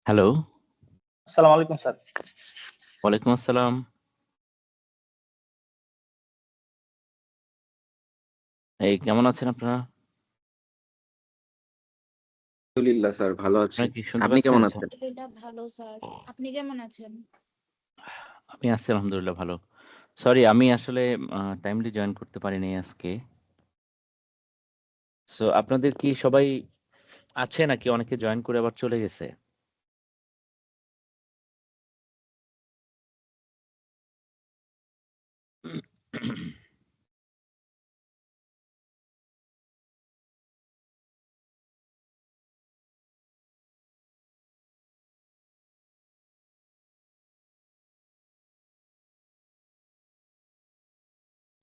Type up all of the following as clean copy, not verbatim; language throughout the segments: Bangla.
হ্যালো, আসসালামু আলাইকুম স্যার। ওয়ালাইকুম আসসালাম। কেমন আছেন আপনারা? আলহামদুলিল্লাহ স্যার ভালো আছি। আপনারা কি শুনতে আপনি পাচ্ছেন? কেমন আচ্ছা, আছেন? এটা ভালো স্যার। আপনি কেমন আছেন? আমি আছি আলহামদুলিল্লাহ ভালো। সরি আমি আসলে টাইমলি জয়েন করতে পারিনি আজকে। সো আপনাদের কি সবাই আছে নাকি অনেকে জয়েন করে আবার চলে গেছে?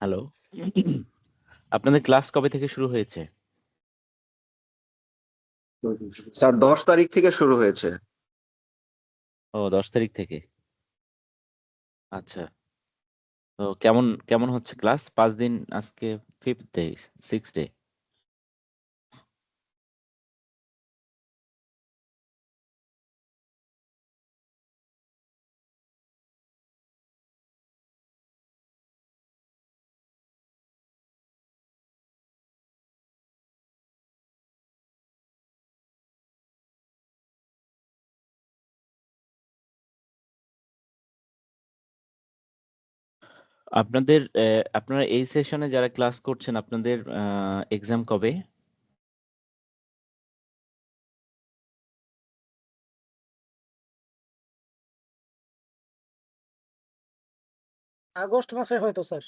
হ্যালো, আপনাদের ক্লাস কবে থেকে শুরু হয়েছে? স্যার ১০ তারিখ থেকে শুরু হয়েছে। ও ১০ তারিখ থেকে। আচ্ছা। তো কেমন কেমন হচ্ছে ক্লাস? ৫ দিন আজকে 5th ডে, 6th ডে। আপনাদের আপনারা এই সেশনে যারা ক্লাস করছেন আপনাদের এক্সাম কবে? আগস্ট মাসে হয়তো স্যার।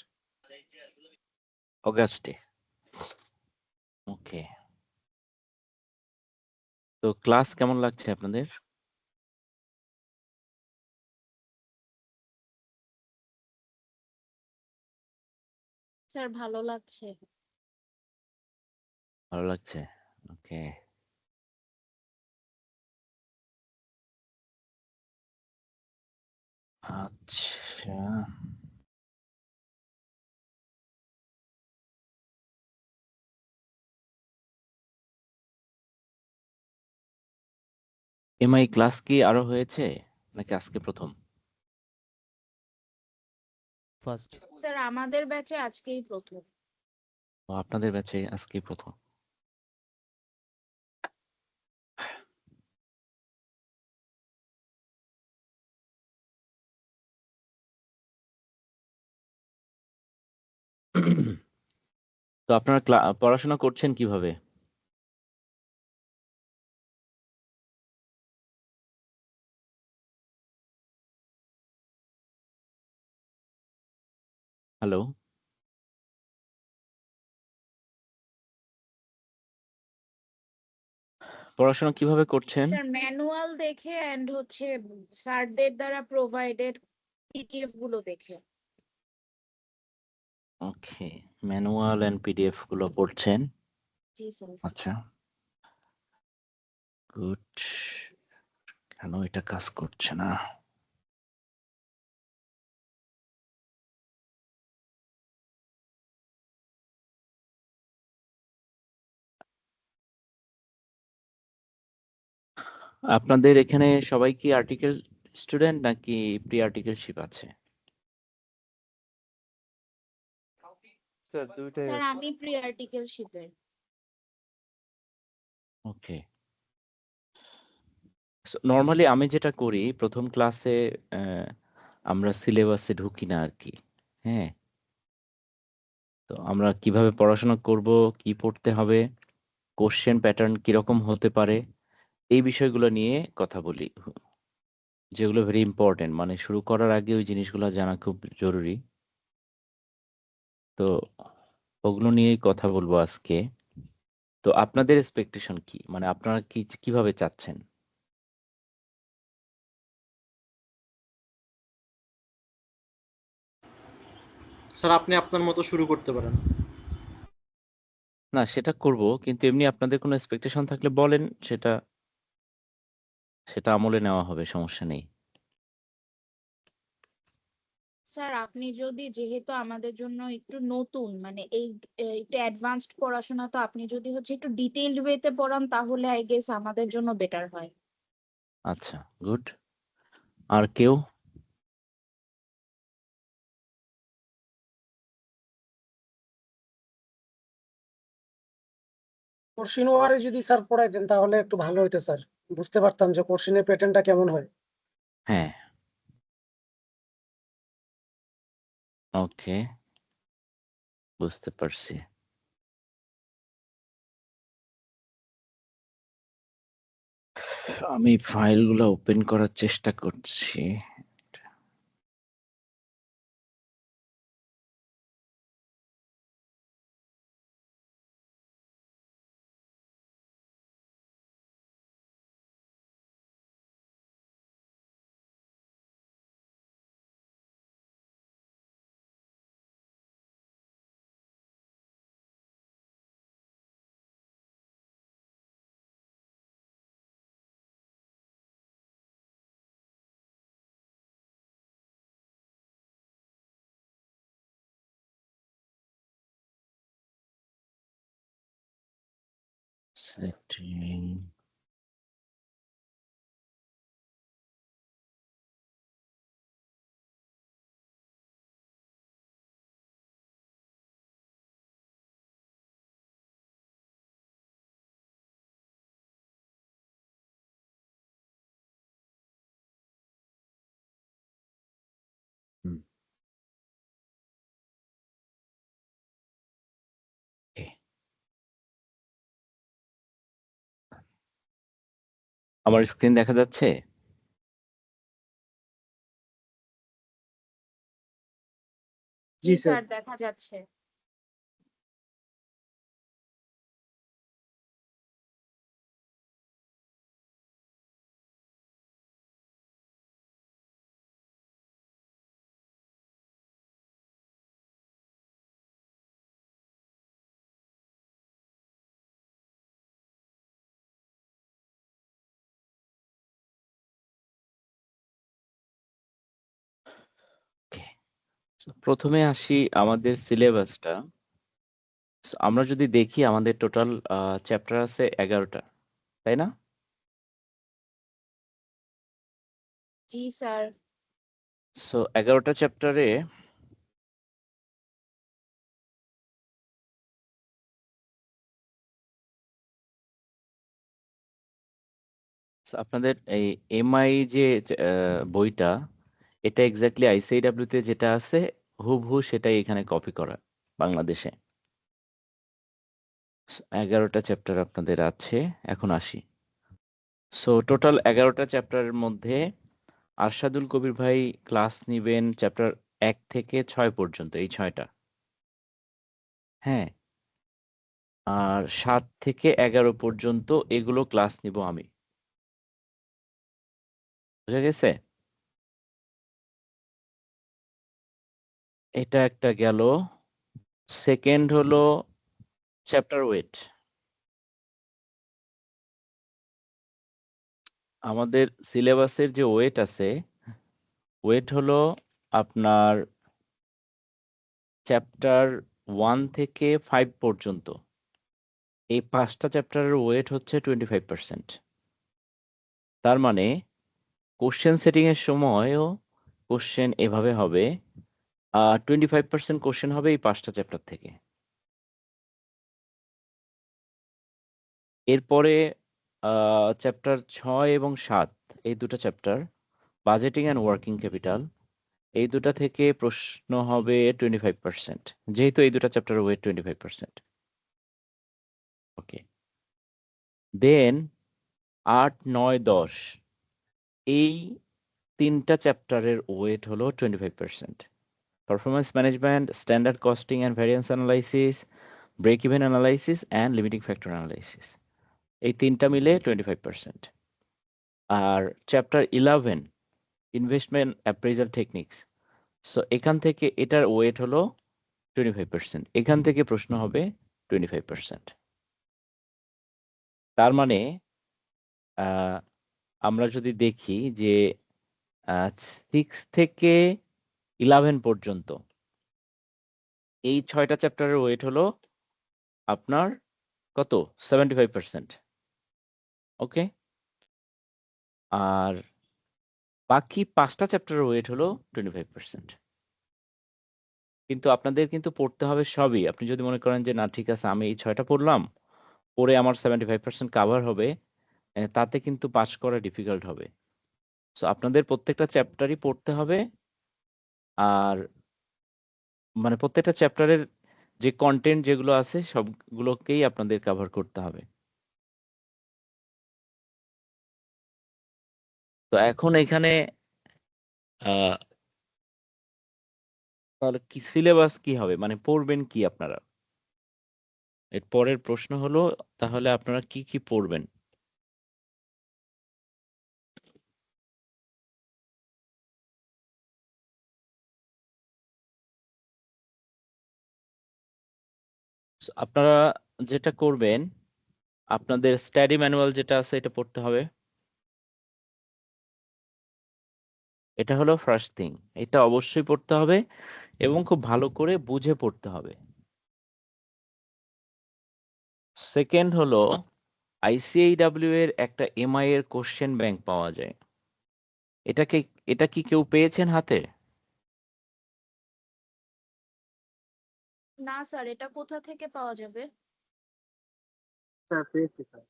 অগাস্টে। ওকে। তো ক্লাস কেমন লাগছে আপনাদের? স্যার ভালো লাগছে। ভালো লাগছে? ওকে। আচ্ছা। এমআই ক্লাস কি আরো হয়েছে? নাকি আজকে ১ম? ফার্স্ট। স্যার আমাদের ব্যাচে আজকেই প্রথম। ও আপনাদের ব্যাচে আজকেই ১ম। তো আপনারা পড়াশোনা করছেন কিভাবে? হ্যালো? পড়াশোনা কিভাবে করছেন? স্যার ম্যানুয়াল দেখে এন্ড হচ্ছে স্যারদের দ্বারা প্রোভাইডেড পিডিএফ গুলো দেখে। ওকে। ম্যানুয়াল এন্ড পিডিএফ গুলো পড়ছেন। জি স্যার। আচ্ছা। গুড। কেন এটা কাজ করছে না? আপনাদের এখানে সবাই কি আর্টিকেল স্টুডেন্ট নাকি প্রি আর্টিকেলশিপ আছে? স্যার ২ টাই স্যার আছে। আমি প্রি আর্টিকেল শিপের। ওকে। নরমালি আমি যেটা করি ১ম ক্লাসে আমরা সিলেবাসে ঢুকি না আরকি। হ্যাঁ? তো আমরা কিভাবে পড়াশোনা করব, কি পড়তে হবে, কোয়েশ্চেন প্যাটার্ন কিরকম হতে পারে, এই বিষয়গুলো নিয়ে কথা বলি। যেগুলো ভেরি ইম্পোর্টেন্ট মানে শুরু করার আগে ওই জিনিসগুলো জানা খুব জরুরি। তো ওগুলো নিয়েই কথা বলবো আজকে। তো আপনাদের এক্সপেকটেশন কি? মানে আপনারা কিভাবে চাচ্ছেন? স্যার আপনি আপনার মতো শুরু করতে পারেন। না সেটা করব। কিন্তু এমনি আপনাদের কোনো এক্সপেকটেশন থাকলে বলেন সেটা আমলে নেওয়া হবে, সমস্যা নেই। স্যার আপনি যদি যেহেতু আমাদের জন্য একটু নতুন মানে এই একটু অ্যাডভান্সড পড়াশোনা, তো আপনি যদি হচ্ছে একটু ডিটেইলড ওয়েতে পড়ান তাহলে আই গেস আমাদের জন্য বেটার হয়। আচ্ছা, গুড। আর কেউ? কোশ্চিন ওয়ারে যদি স্যার পড়াইতেন তাহলে একটু ভালো হইতো স্যার, বুঝতে পারতাম যে কোশ্চিনের প্যাটার্নটা কেমন হয়। হ্যাঁ, ওকে, বুঝতে পারছি। আমি ফাইলগুলো ওপেন করার চেষ্টা করছি। সেটিং। ওকে, আমার স্ক্রিন দেখা যাচ্ছে? জি স্যার, দেখা যাচ্ছে। ওকে, প্রথমে আসি আমাদের সিলেবাসটা। আমরা যদি দেখি আমাদের টোটাল চ্যাপ্টার আছে 11টা, তাই না? জি স্যার। সো 11টা চ্যাপ্টারে আপনাদের এই এমআই যে বইটা, এটা এক্স্যাক্টলি আইসিআইডাব্লিউ তে যেটা আছে হুবহু সেটাই এখানে কপি করা বাংলাদেশে। 11টা চ্যাপ্টার আপনাদের আছে। এখন আসি। সো টোটাল 11টা চ্যাপ্টারের মধ্যে আরশাদুল কবির ভাই ক্লাস নিবেন চ্যাপ্টার 1 থেকে 6 পর্যন্ত, এই 6টা। হ্যাঁ, আর 7 থেকে 11 পর্যন্ত এগুলো ক্লাস নিব আমি। বুঝা গেছে? এটা একটা গেল। সেকেন্ড হলো চ্যাপ্টার ওয়েট। আমাদের সিলেবাসের যে ওয়েট আছে, ওয়েট হলো আপনার চ্যাপ্টার 1 থেকে 5 পর্যন্ত এই 5টা চ্যাপ্টারের ওয়েট হচ্ছে 25%। তার মানে কোশ্চেন সেটিং এর সময়ও কোশ্চেন এভাবে হবে, 25% কোশ্চেন হবে এই 5টা চ্যাপ্টার থেকে। এরপরে চ্যাপ্টার 6 এবং 7, এই দুটো chapter, budgeting and working capital, এই দুটা থেকে প্রশ্ন হবে 25%, যেহেতু এই দুটা চ্যাপ্টারের ওয়েট 25%। ওকে, দেন 8, 9, 10 এই 3টা চ্যাপ্টারের ওয়েট হলো 25%। Performance management, standard costing and variance analysis, break even analysis and limiting factor analysis, এই 3টা মিলে 25%। আর chapter 11 investment appraisal techniques, so এখান থেকে এটার ওয়েট হলো 25%। এখান থেকে প্রশ্ন হবে 25%। তার মানে আমরা যদি দেখি যে 6 থেকে 11 পর্যন্ত এই 6টা চ্যাপ্টারের ওয়েট হলো আপনার কত? 75%। ওকে, আর বাকি 5টা চ্যাপ্টারের ওয়েট হলো 25%। কিন্তু আপনাদের কিন্তু পড়তে হবে সবই। আপনি যদি মনে করেন যে না ঠিক আছে আমি এই 6টা পড়লাম, পড়ে আমার 75% কাভার হবে, তাতে কিন্তু পাস করা ডিফিকাল্ট হবে। সো আপনাদের প্রত্যেকটা চ্যাপ্টারই পড়তে হবে, আর মানে প্রত্যেকটা চ্যাপ্টারের যে কন্টেন্ট যেগুলো আছে সবগুলোকেই আপনাদের কভার করতে হবে। তো এখন এখানে আহ তাহলে কি সিলেবাস কি হবে, মানে পড়বেন কি আপনারা? এর পরের প্রশ্ন হলো তাহলে আপনারা কি কি পড়বেন? আপনারা যেটা করবেন, আপনাদের স্টাডি ম্যানুয়াল যেটা আছে এটা পড়তে হবে। এটা হলো ফার্স্ট থিং, এটা অবশ্যই পড়তে হবে এবং খুব ভালো করে বুঝে পড়তে হবে। সেকেন্ড হলো আইসিএইডব্লিউ এর একটা এমআই এর কোশ্চেন ব্যাংক পাওয়া যায়। এটাকে এটা কি কেউ পেয়েছেন হাতে? না স্যার, এটা কোথা থেকে পাওয়া যাবে? স্যার পেয়েছি স্যার।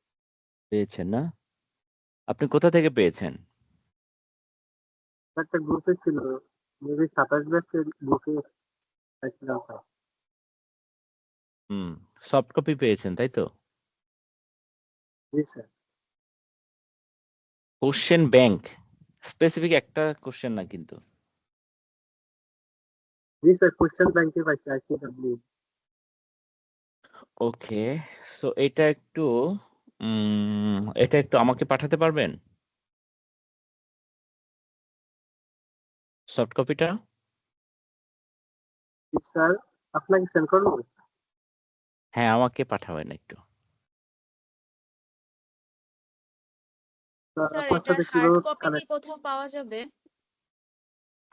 পেয়েছেন না? আপনি কোথা থেকে পেয়েছেন? একটা গ্রুপে ছিল, মেবি 27 ব্যাচের গ্রুপে পাইছিলাম স্যার। হুম, সফট কপি পেয়েছেন তাই তো? জি স্যার। কোশ্চেন ব্যাংক স্পেসিফিক একটা কোশ্চেন না কিন্তু। জি স্যার, কোশ্চেন ব্যাংকে পাইছি আইসিডব্লিউ। ওকে, সো এটা একটু আমাকে পাঠাতে পারবেন সফট কপিটা? জি স্যার, আপনাকে সেন্ড করবো। হ্যাঁ, আমাকে পাঠাবেন একটু। স্যার স্যার, আপনার এটার সাথে হার্ড কিভাবে কপি কি কানেক্ট? কোথাও পাওয়া যাবে?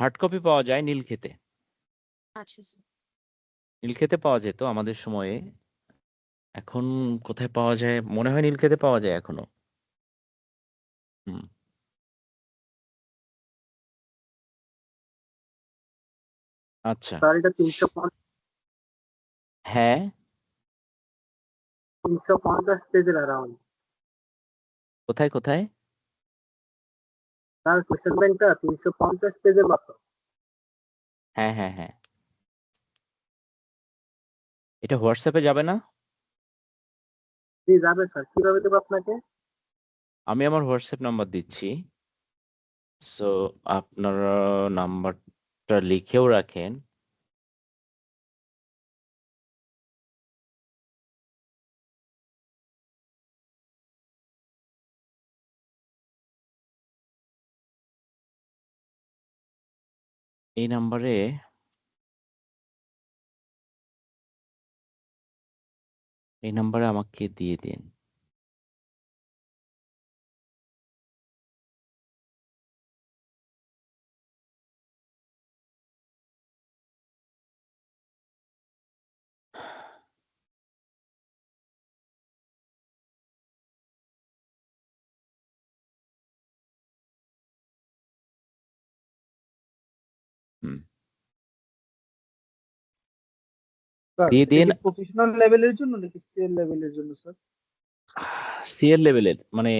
হার্ড কপি পাওয়া যায় নীলক্ষেতে। আচ্ছা স্যার। নীলক্ষেতে পাওয়া যেত আমাদের সময়ে, এখন কোথায় পাওয়া যায় মনে হয় নীলক্ষেতে পাওয়া যায় এখনো। হুম, আচ্ছা। স্যার এটা 350 হ্যাঁ, 350 পেজের অ্যারাউন্ড। কোথায় কোথায়? স্যার কোশ্চেন ব্যাংকটা 350 পেজের মাত্র। হ্যাঁ হ্যাঁ হ্যাঁ, এটা হোয়াটসঅ্যাপে যাবে না? জি যাবে স্যার, কিভাবে দেবো আপনাকে? আমি আমার হোয়াটসঅ্যাপ নাম্বার দিচ্ছি, সো আপনারা নাম্বারটা লিখেও রাখেন। এই নাম্বারে আমাকে দিয়ে দিন। হুম, স্যার দিয়ে এটা দিন। কি প্রফেশনাল লেভেলের জন্য নাকি সিএল লেভেলের জন্য স্যার? সিএল লেভেলের মানে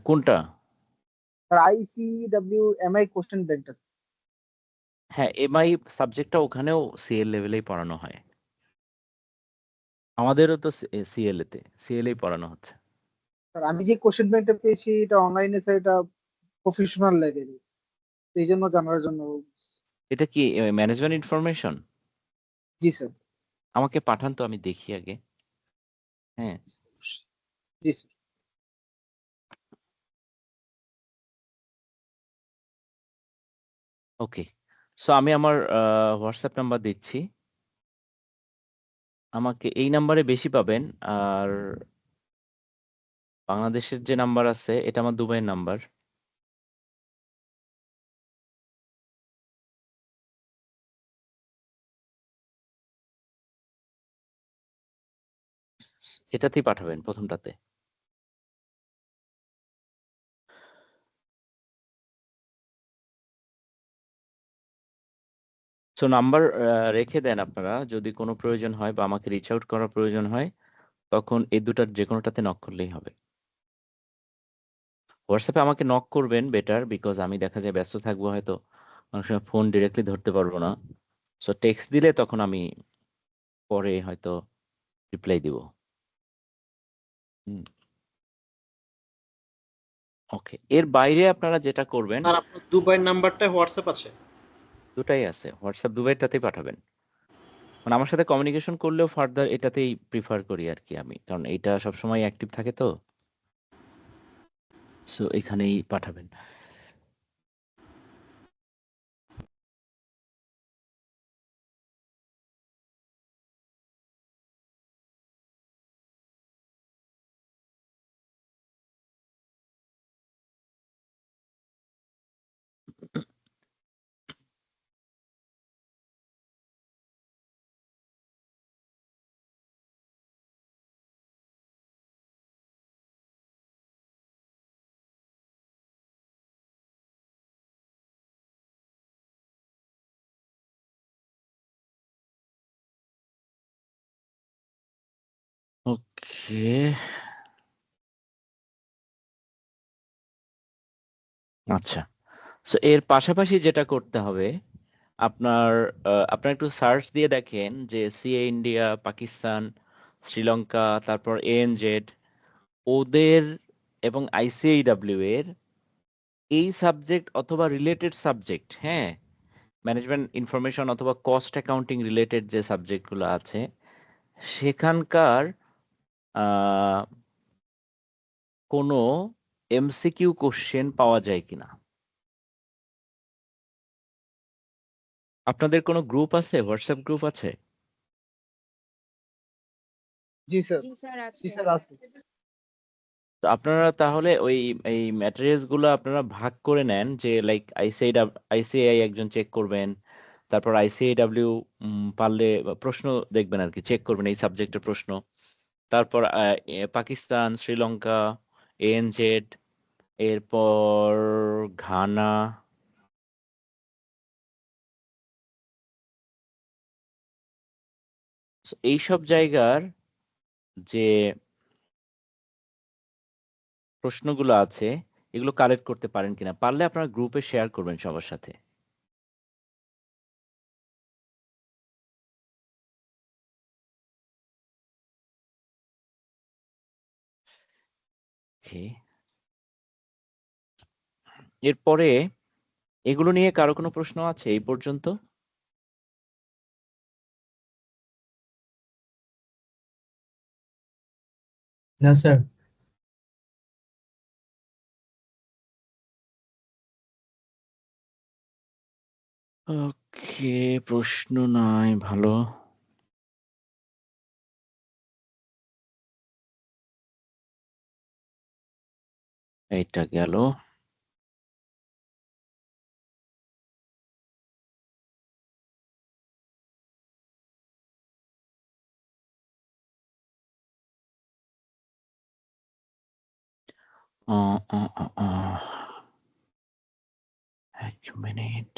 কোনটা? স্যার আইসিডব্লিউ এমআই কোশ্চেন ব্যাংকটা। হ্যাঁ, এমআই সাবজেক্টটা ওখানেও সিএল লেভেলেই পড়ানো হয়। আমাদেরও তো সিএলএই পড়ানো হচ্ছে। স্যার আমি যে কোশ্চেন ব্যাংকটা পেয়েছি এটা অনলাইনে স্যার, এটা প্রফেশনাল লেভেল, এই জন্য জানার জন্য। এটা কি ম্যানেজমেন্ট ইনফরমেশন? জি স্যার। আমাকে পাঠান তো, আমি দেখি আগে। হ্যাঁ, জি স্যার। ওকে। সো আমি আমার হোয়াটসঅ্যাপ নাম্বার দিচ্ছি, আমাকে এই নাম্বারে বেশি পাবেন। আর বাংলাদেশের যে নাম্বার আছে এটা আমার দুবাইয়ের নাম্বার। এটাতেই পাঠাবেন প্রথমটাতে। সো নাম্বার রেখে দেন আপনারা, যদি কোনো প্রয়োজন হয় বা আমাকে রিচ আউট করার প্রয়োজন হয় তখন এই দুটার যে কোনোটাতে নক করলেই হবে। হোয়াটসঅ্যাপে আমাকে নক করবেন বেটার, বিকজ আমি দেখা যায় ব্যস্ত থাকবো, হয়তো অনেক সময় ফোন ডিরেক্টলি ধরতে পারবো না। সো টেক্সট দিলে তখন আমি পরে হয়তো রিপ্লাই দিব। ওকে, এর বাইরে আপনারা যেটা করবেন, স্যার আপনার দুবাইয়ের নাম্বারটা হোয়াটসঅ্যাপ আছে? দুটাই আছে, হোয়াটসঅ্যাপ দুবাইটাতেই পাঠাবেন। মানে আমার সাথে কমিউনিকেশন করলেও ফার্দার এটাতেই প্রিফার করি আর কি আমি, কারণ এটা সবসময় অ্যাক্টিভ থাকে তো। সো এখানেই পাঠাবেন। ওকে, আচ্ছা। সো এর পাশাপাশি যেটা করতে হবে, আপনার আপনার একটু সার্চ দিয়ে দেখেন যে সিএ ইন্ডিয়া, পাকিস্তান, শ্রীলঙ্কা, তারপর এএনজেড, ওদের এবং আইসিএইডব্লিউ এর এই সাবজেক্ট অথবা রিলেটেড সাবজেক্ট, হ্যাঁ, ম্যানেজমেন্ট ইনফরমেশন অথবা কস্ট অ্যাকাউন্টিং রিলেটেড যে সাবজেক্টগুলো আছে সেখানকার আহ, কোনো এমসিকিউ কোশ্চেন পাওয়া যায় কিনা। আপনাদের কোনো গ্রুপ আছে, হোয়াটসঅ্যাপ গ্রুপ আছে? জি স্যার। জি স্যার জি আছে। স্যার আছে। তো আপনারা তাহলে ওই এই ম্যাটেরিয়ালস গুলো আপনারা ভাগ করে নেন, যে লাইক আইসিআই একজন চেক করবেন, তারপর আইসিএডব্লিউ পারলে প্রশ্ন দেখবেন আর কি, চেক করবেন এই সাবজেক্টের প্রশ্ন, তারপর পাকিস্তান, শ্রীলঙ্কা, এএনজেড, এরপর ঘানা, So, এইসব জায়গার যে প্রশ্নগুলো আছে এগুলো কালেক্ট করতে পারেন কিনা, পারলে আপনারা গ্রুপে শেয়ার করবেন সবার সাথে। Okay. এরপরে এগুলো নিয়ে কারো কোনো প্রশ্ন আছে এই পর্যন্ত? না স্যার। ওকে, প্রশ্ন নাই, ভালো। এইটা গেল। এক মিনিট।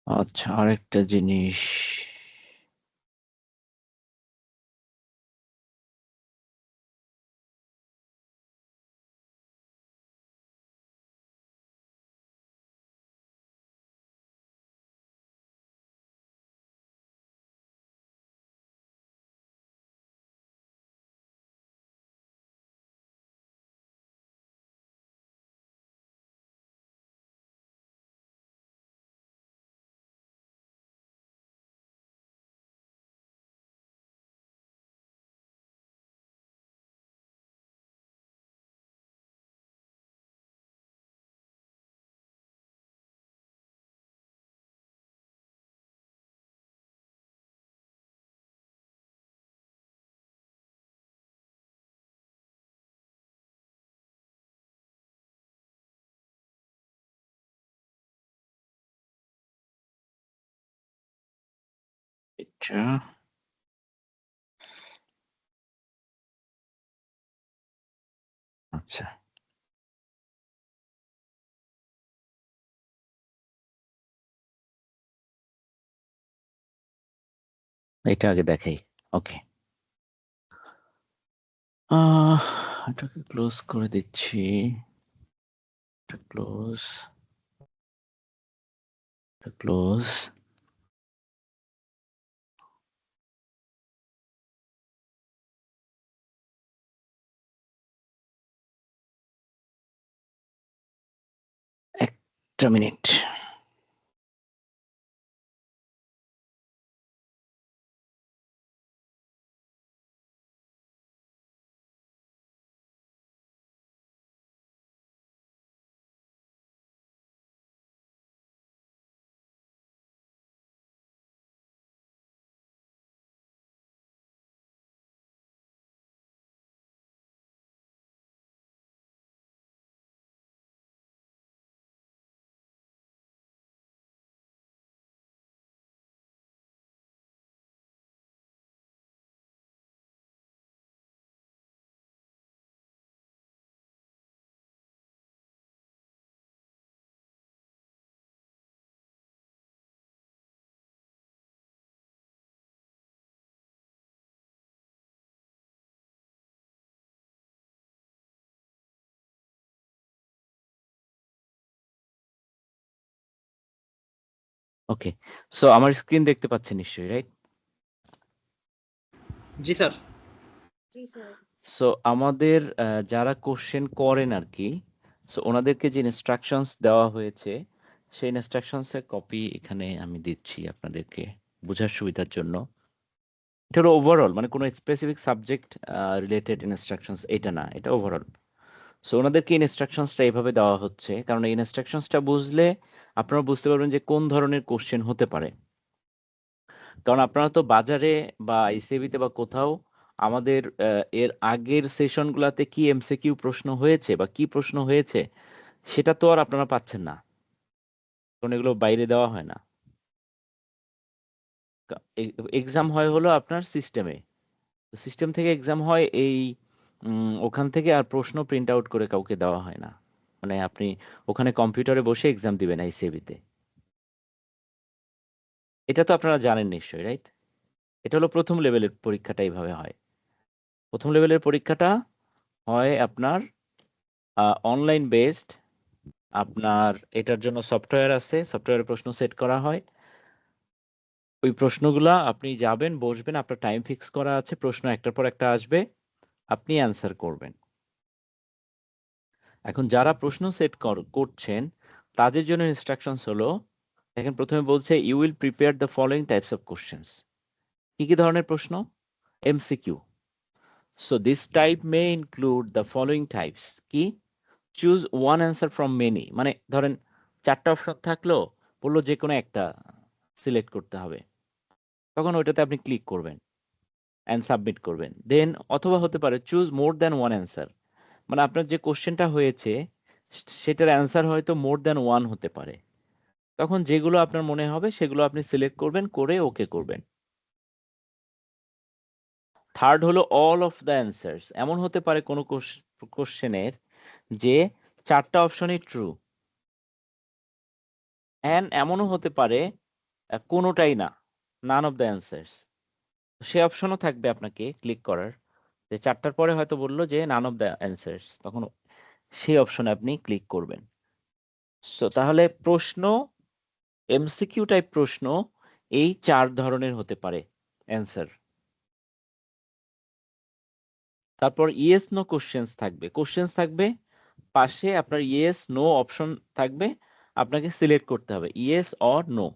আচ্ছা, আরেকটা জিনিস, আচ্ছা, এটা আগে দেখাই। ওকে, এটাকে ক্লোজ করে দিচ্ছি। Close, close. একটা মিনিট। ওকে, সো আমার স্ক্রিন দেখতে পাচ্ছেন নিশ্চয়ই, রাইট? জি স্যার। জি স্যার। সো আমাদের যারা কোশ্চেন করেন আর কি, সো ওনাদেরকে যে ইনস্ট্রাকশনস দেওয়া হয়েছে সেই ইনস্ট্রাকশনসের কপি এখানে আমি দিচ্ছি আপনাদেরকে বোঝার সুবিধার জন্য। এটা হলো ওভারঅল, মানে কোনো স্পেসিফিক সাবজেক্ট রিলেটেড ইনস্ট্রাকশনস এটা না, এটা ওভারঅল। সো ওনাদেরকে ইনস্ট্রাকশনসটা এইভাবে দেওয়া হচ্ছে, কারণ এই ইনস্ট্রাকশনসটা বুঝলে আপনারা বুঝতে পারবেন যে কোন ধরনের কোশ্চেন হতে পারে। কারণ আপনারা তো বাজারে বা আইসিএবিতে বা কোথাও আমাদের এর আগের সেশনগুলোতে কি এমসিকিউ প্রশ্ন হয়েছে বা কি প্রশ্ন হয়েছে সেটা তো আর আপনারা পাচ্ছেন না, কারণ এগুলো বাইরে দেওয়া হয় না। এক্সাম হয় হলো আপনার সিস্টেমে, সিস্টেম থেকে এক্সাম হয় এই ওখান থেকে আর প্রশ্ন প্রিন্ট আউট করে কাউকে দেওয়া হয় না, মানে আপনি ওখানে কম্পিউটারে বসে এক্সাম দিবেন আইসিএবিতে। এটা তো আপনারা জানেন নিশ্চয়ই, রাইট? এটা হলো প্রথম লেভেলের পরীক্ষাটা এইভাবে হয়। প্রথম লেভেলের পরীক্ষাটা হয় আপনার অনলাইন বেসড। আপনার এটার জন্য সফটওয়্যার আছে, সফটওয়্যারে প্রশ্ন সেট করা হয়। ওই প্রশ্নগুলা আপনি যাবেন, বসবেন, আপনার টাইম ফিক্স করা আছে, প্রশ্ন একটার পর একটা আসবে, আপনি অ্যান্সার করবেন। এখন যারা প্রশ্ন সেট করছেন তাদের জন্য ইনস্ট্রাকশনস হলো, দেখেন প্রথমে বলছে you will prepare the following types of questions. কি কি ধরনের প্রশ্ন? MCQ. So this type may include the following types. কি? Choose one answer from many, মানে ধরেন চারটা অপশন থাকলো, বললো যে কোনো একটা সিলেক্ট করতে হবে, তখন ওইটাতে আপনি ক্লিক করবেন অ্যান্ড সাবমিট করবেন। দেন অথবা হতে পারে choose more than one answer, মানে আপনার যে কোশ্চেনটা হয়েছে সেটার অ্যান্সার হয়তো মোর দ্যান ওয়ান হতে পারে, তখন যেগুলো আপনার মনে হবে সেগুলো আপনি সিলেক্ট করবেন, করে ওকে করবেন। থার্ড হলো অল অফ দ্য অ্যান্সার্স। এমন হতে পারে কোনো কোশ্চেনের যে চারটা অপশনই ট্রু, অ্যান্ড এমনও হতে পারে কোনোটাই না, নান অফ দ্য অ্যান্সার্স। সে অপশনও থাকবে আপনাকে ক্লিক করার, যে চারটার পরে হয়তো বললো যে নান অফ দ্য অ্যান্সার্স, তখন সেই অপশনে আপনি ক্লিক করবেন। সো তাহলে প্রশ্ন, এমসিকিউ টাইপ প্রশ্ন এই চার ধরনের হতে পারে অ্যান্সার। তারপর ইয়েস নো কোশ্চেন্স থাকবে, কোশ্চেন্স থাকবে পাশে আপনার ইয়েস নো অপশন থাকবে, আপনাকে সিলেক্ট করতে হবে ইয়েস অর নো।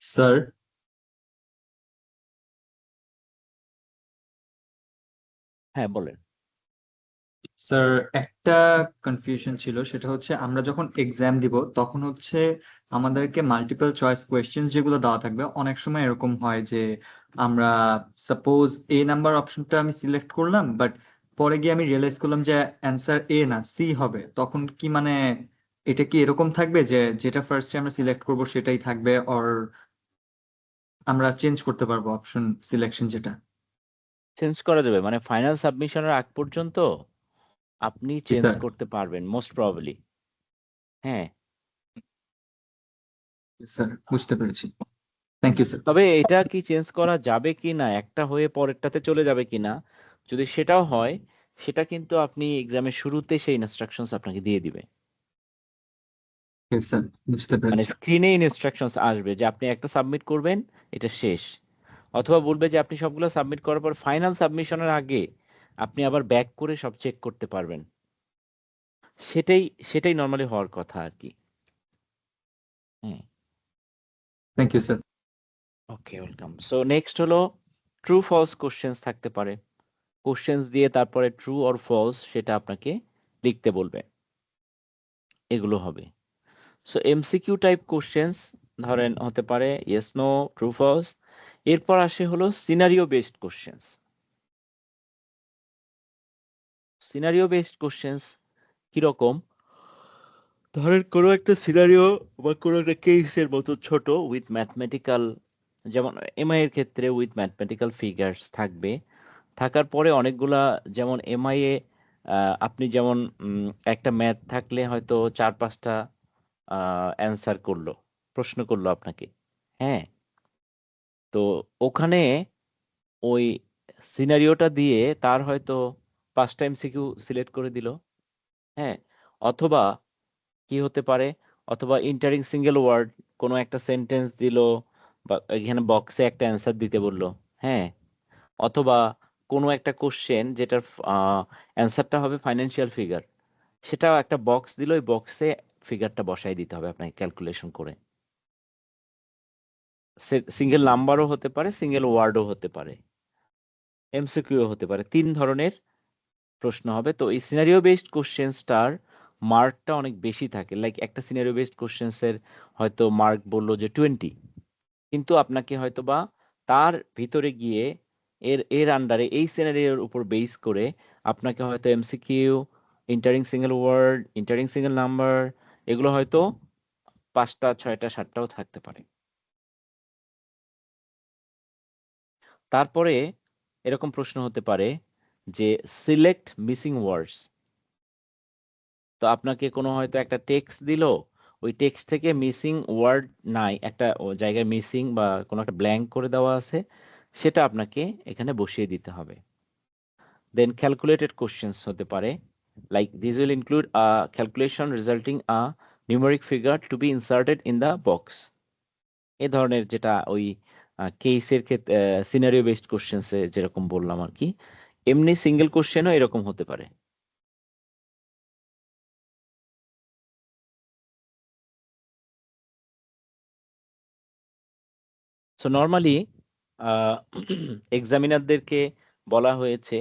স্যার হ্যাঁ বলেন। স্যার একটা কনফিউশন ছিল, সেটা হচ্ছে আমরা যখন এক্সাম দিব তখন হচ্ছে আমাদেরকে মাল্টিপল চয়েস কোয়েশ্চেন্স যেগুলো দেওয়া থাকবে, অনেক সময় এরকম হয় যে আমরা সাপোজ এ নাম্বার অপশনটা আমি সিলেক্ট করলাম, বাট পরে গিয়ে আমি রিয়েলাইজ করলাম যে অ্যান্সার এ না সি হবে, তখন কি মানে এটা কি এরকম থাকবে যে যেটা ফার্স্টে আমরা সিলেক্ট করব সেটাই থাকবে, অর আমরা চেঞ্জ করতে পারবো অপশন সিলেকশন যেটা? চেঞ্জ করা যাবে, মানে ফাইনাল সাবমিশনের আগ পর্যন্ত আপনি জি চেঞ্জ স্যার। করতে পারবেন মোস্ট প্রবাবলি। হ্যাঁ, স্যার বুঝতে পেরেছি। Thank you sir. তবে এটা কি চেঞ্জ করা যাবে কি না, একটা হয়ে পরেরটাতে চলে যাবে কি না, যদি সেটাও হয়, সেটা কিন্তু আপনি এক্সামের শুরুতে সেই ইনস্ট্রাকশনস আপনাকে দিয়ে দিবে। স্যার বুঝতে মানে পেরেছি। স্ক্রিনে ইনস্ট্রাকশনস আসবে যে আপনি একটা সাবমিট করবেন, এটা শেষ। অথবা বলবে যে আপনি সবগুলো সাবমিট করার পর ফাইনাল সাবমিশনের আগে আপনি আবার ব্যাক করে সব চেক করতে পারবেন। সেটাই সেটাই নর্মালি হওয়ার কথা আর কি। হ্যাঁ, thank you sir. Okay, welcome. So next হলো ট্রু ফলস কোশ্চেন্স থাকতে পারে। কোশ্চেন্স দিয়ে তারপরে ট্রু অর ফলস সেটা আপনাকে লিখতে বলবে, এগুলো হবে। সো এমসিকিউ টাইপ কোশ্চেন্স ধরেন হতে পারে ইয়েস নো, ট্রু ফলস। এরপর আসে হলো scenario based questions. Scenario based questions কিরকম? ধরেন কোনো একটা সিনারিও বা কোনো একটা কেসের মতো ছোট উইথ ম্যাথমেটিক্যাল, যেমন এমআই এর ক্ষেত্রে উইথ ম্যাথমেটিক্যাল ফিগার্স থাকবে। থাকার পরে অনেকগুলা, যেমন এমআই এ আপনি যেমন একটা ম্যাথ থাকলে হয়তো 4-5টা অ্যান্সার করলো, প্রশ্ন করলো আপনাকে। হ্যাঁ, তো ওখানে ওই সিনারিওটা দিয়ে তার হয়তো 5টা এমসিকিউ সিলেক্ট করে দিল। হ্যাঁ, অথবা কি হতে পারে, অথবা ইন্টারিং সিঙ্গেল ওয়ার্ড কোনো একটা সেন্টেন্স দিল, বা এখানে বক্সে একটা অ্যান্সার দিতে বললো। হ্যাঁ, অথবা কোনো একটা কোশ্চেন যেটার অ্যান্সারটা হবে ফাইন্যান্সিয়াল ফিগার, সেটাও একটা বক্স দিল, ওই বক্সে ফিগারটা বসাই দিতে হবে আপনাকে ক্যালকুলেশন করে। সিঙ্গেল নাম্বারও হতে পারে, সিঙ্গেল ওয়ার্ডও হতে পারে, এমসিকিউ হতে পারে। 3 ধরনের প্রশ্ন হবে। তো এই সিনারিও বেসড কোশ্চেন্সটার মার্কটা অনেক বেশি থাকে। লাইক একটা সিনারিও বেসড কোশ্চেন্সের হয়তো মার্ক বললো যে 20, কিন্তু আপনাকে হয়তো বা তার ভিতরে গিয়ে এর এর আন্ডারে এই সিনারিওর উপর বেস করে আপনাকে হয়তো MCQ, entering single word, entering single number, এগুলো হয়তো 5টা 6টা 7টাও থাকতে পারে। তারপরে এরকম প্রশ্ন হতে পারে যে সিলেক্ট মিসিং ওয়ার্ডস। তো আপনাকে কোনো হয়তো একটা টেক্সট দিল, ওই টেক্সট থেকে মিসিং ওয়ার্ড নাই, একটা জায়গায় মিসিং বা কোনো একটা ব্ল্যাঙ্ক করে দেওয়া আছে, সেটা আপনাকে এখানে বসিয়ে দিতে হবে। দেন ক্যালকুলেটেড কোশ্চেন্স হতে পারে, like this will include a calculation resulting a numeric figure to be inserted in the box. এ ধরনের, যেটা ওই কেসের ক্ষেত্রে সিনারিও বেসড কোশ্চেন্সে যেরকম বললাম আর কি, এমনি সিঙ্গেল কোশ্চেনও এরকম হতে পারে। সো নর্মালি এক্সামিনারদেরকে বলা হয়েছে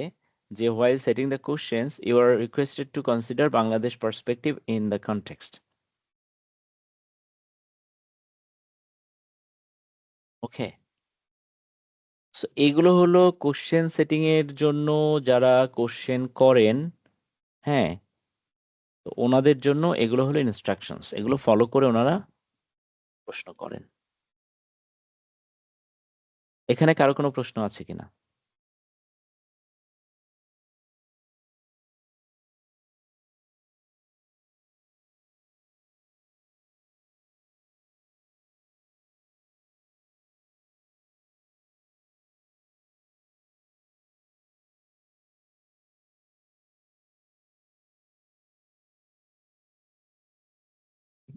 যে while setting the questions you are requested to consider Bangladesh perspective in the context. Okay, so এগুলো হলো কোশ্চেন সেটিং এর জন্য যারা কোশ্চেন করেন। হ্যাঁ, তো ওনাদের জন্য এগুলো হলো ইনস্ট্রাকশনস, এগুলো ফলো করে ওনারা প্রশ্ন করেন। এখানে কারো কোনো প্রশ্ন আছে কিনা?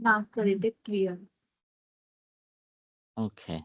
না স্যার, এটা ক্লিয়ার। ওকে।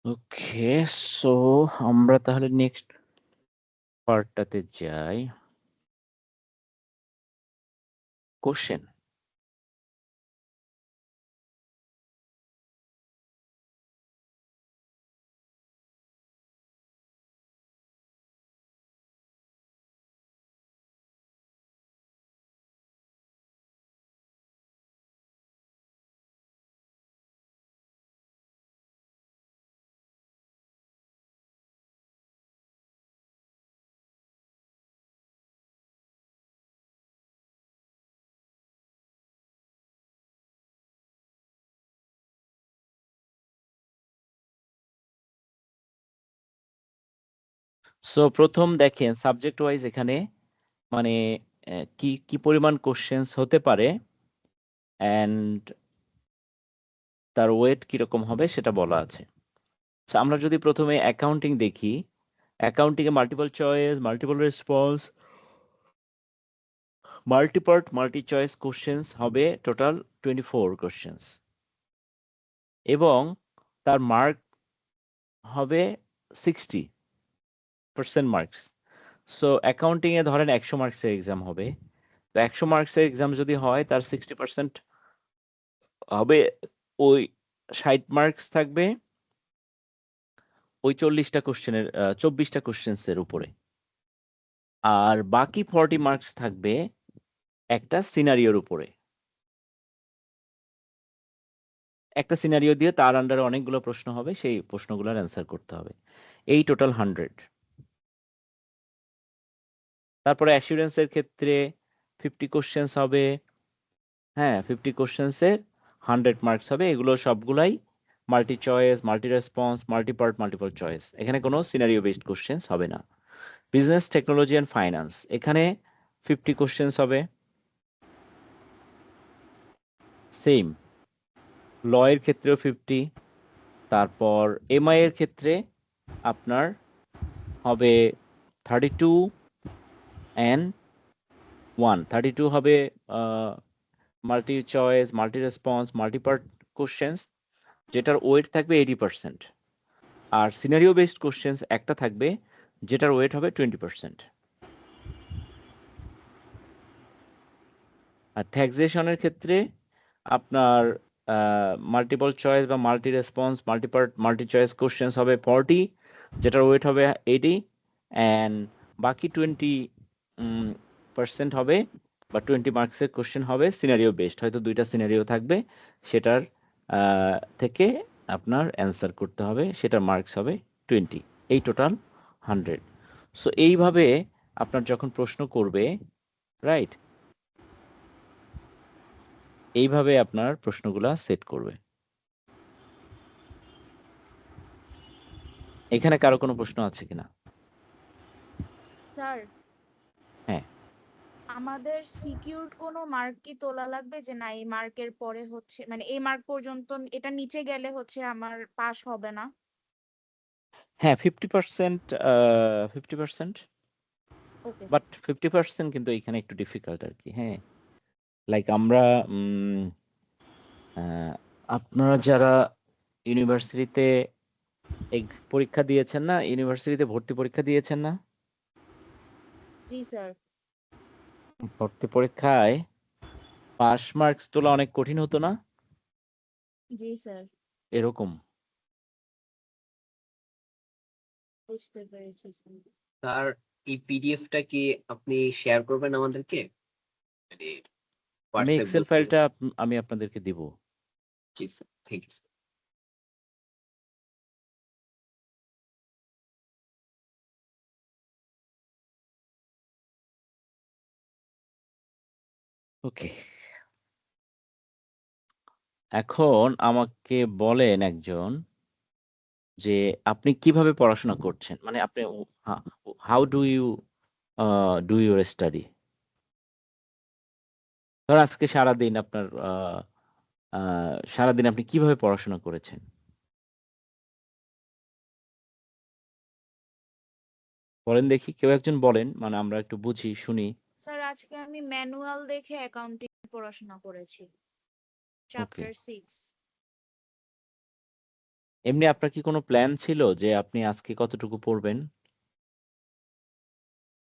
ওকে, সো আমরা তাহলে নেক্সট পার্টটাতে যাই। কোশ্চেন। সো প্রথম দেখেন সাবজেক্ট ওয়াইজ এখানে মানে কি কি পরিমাণ কোশ্চেন্স হতে পারে অ্যান্ড তার ওয়েট কিরকম হবে সেটা বলা আছে। So, আমরা যদি প্রথমে অ্যাকাউন্টিং দেখি, অ্যাকাউন্টিং এ multiple choice, multiple response, multipart, multi choice questions হবে টোটাল 24 কোশ্চেন্স এবং তার মার্ক হবে 60% মার্কস। সো অ্যাকাউন্টিং এ ধরেন 100 মার্কসের এক্সাম হবে, তো 100 মার্কসের এক্সাম যদি হয় তার 60% হবে ওই 60 মার্কস থাকবে ওই 40টা কোশ্চেনের 24টা কোশ্চেন্সের উপরে, আর বাকি 40 মার্কস থাকবে একটা সিনারিওর উপরে। একটা সিনারিও দিয়ে তার আন্ডারে অনেকগুলো প্রশ্ন হবে, সেই প্রশ্নগুলোর অ্যান্সার করতে হবে। এই টোটাল 100। তারপরে অ্যাসুরেন্সের ক্ষেত্রে 50 কোশ্চেন্স হবে। হ্যাঁ, 50 কোশ্চেন্সের 100 মার্কস হবে। এগুলো সবগুলাই multi choice, multi response, multi part, multiple choice. এখানে কোনো সিনারিও বেসড কোশ্চেন্স হবে না। বিজনেস, টেকনোলজি অ্যান্ড ফাইন্যান্স, এখানে 50 কোশ্চেন্স হবে। সেম ল এর ক্ষেত্রেও 50। তারপর এমআই এর ক্ষেত্রে আপনার হবে 32 অ্যান্ড 1। 32 হবে multi choice, multi response, multi part questions, যেটার ওয়েট থাকবে 80%। আর সিনারিও বেসড কোশ্চেন্স একটা থাকবে যেটার ওয়েট হবে 20%। আর ট্যাক্সেশনের ক্ষেত্রে আপনার মাল্টিপল চয়েস বা multi response, multipart, multi choice questions হবে 40, যেটার ওয়েট হবে 80, অ্যান্ড বাকি 20% হবে বা 20 মার্কসের কোশ্চেন হবে সিনারিও বেসড, হয়তো দুইটা সিনারিও থাকবে, সেটার থেকে আপনার অ্যান্সার করতে হবে, সেটার মার্কস হবে 20। এই টোটাল 100। সো এইভাবে আপনার যখন প্রশ্ন করবে, রাইট, এইভাবে আপনার প্রশ্নগুলা সেট করবে। এখানে কারো কোনো প্রশ্ন আছে কিনা? স্যার, হ্যাঁ, আমাদের সিকিউরড কোনো মার্ক কি তোলা লাগবে যে না এই মার্কের পরে হচ্ছে মানে এই মার্ক পর্যন্ত এটা নিচে গেলে হচ্ছে আমার পাস হবে না? হ্যাঁ, 50%, 50%, ওকে বাট স্যার। 50% কিন্তু এখানে একটু ডিফিকাল্ট আর কি। হ্যাঁ, লাইক আমরা আপনারা যারা ইউনিভার্সিটিতে পরীক্ষা দিয়েছেন না, ইউনিভার্সিটিতে ভর্তি পরীক্ষা দিয়েছেন না, জি স্যার। ভর্তি পরীক্ষায় পাস মার্কস তোলা অনেক কঠিন হতো না? জি স্যার, এরকম। বুঝতে পেরেছি স্যার। স্যার, এই পিডিএফটা কি আপনি শেয়ার করবেন আমাদেরকে, মানে আমি হোয়াটসঅ্যাপ এক্সেল গ্রুপে? ফাইলটা আমি আপনাদেরকে দিব। জি স্যার, থ্যাংক ইউ। ওকে, এখন আমাকে বলেন একজন যে আপনি কিভাবে পড়াশোনা করছেন, মানে আপনি how do you do your study. ধর আজকে সারাদিন আপনার সারাদিন আপনি কিভাবে পড়াশোনা করেছেন বলেন দেখি, কেউ একজন বলেন, মানে আমরা একটু বুঝি শুনি। স্যার, আজকে আমি ম্যানুয়াল দেখে অ্যাকাউন্টিং পড়াশোনা করেছি, ওকে, চ্যাপ্টার 6। এমনি আপনার কি কোনো প্ল্যান ছিল যে আপনি আজকে কতটুকু পড়বেন?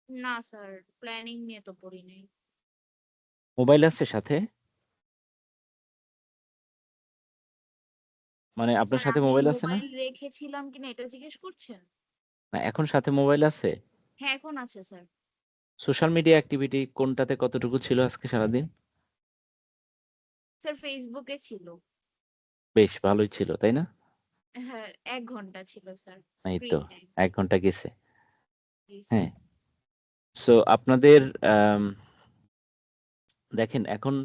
না স্যার, প্ল্যানিং নিয়ে তো পড়ি নাই। মোবাইল আছে সাথে? মানে আপনার স্যার সাথে আমি মোবাইল আছে না? মোবাইল রেখেছিলাম কিনা এটা জিজ্ঞেস করছেন? না, এখন সাথে মোবাইল আছে? হ্যাঁ, এখন আছে স্যার। সোশ্যাল মিডিয়া অ্যাক্টিভিটি কোনটাতে কতটুকু ছিল আজকে সারাদিন? স্যার ফেসবুকে ছিল। বেশ ভালোই ছিল, তাই না? হ্যাঁ, ১ ঘন্টা ছিল স্যার এই তো স্ক্রিন টাইম। ১ ঘন্টা গেছে। জি স্যার। হ্যাঁ। সো আপনাদের দেখেন এখন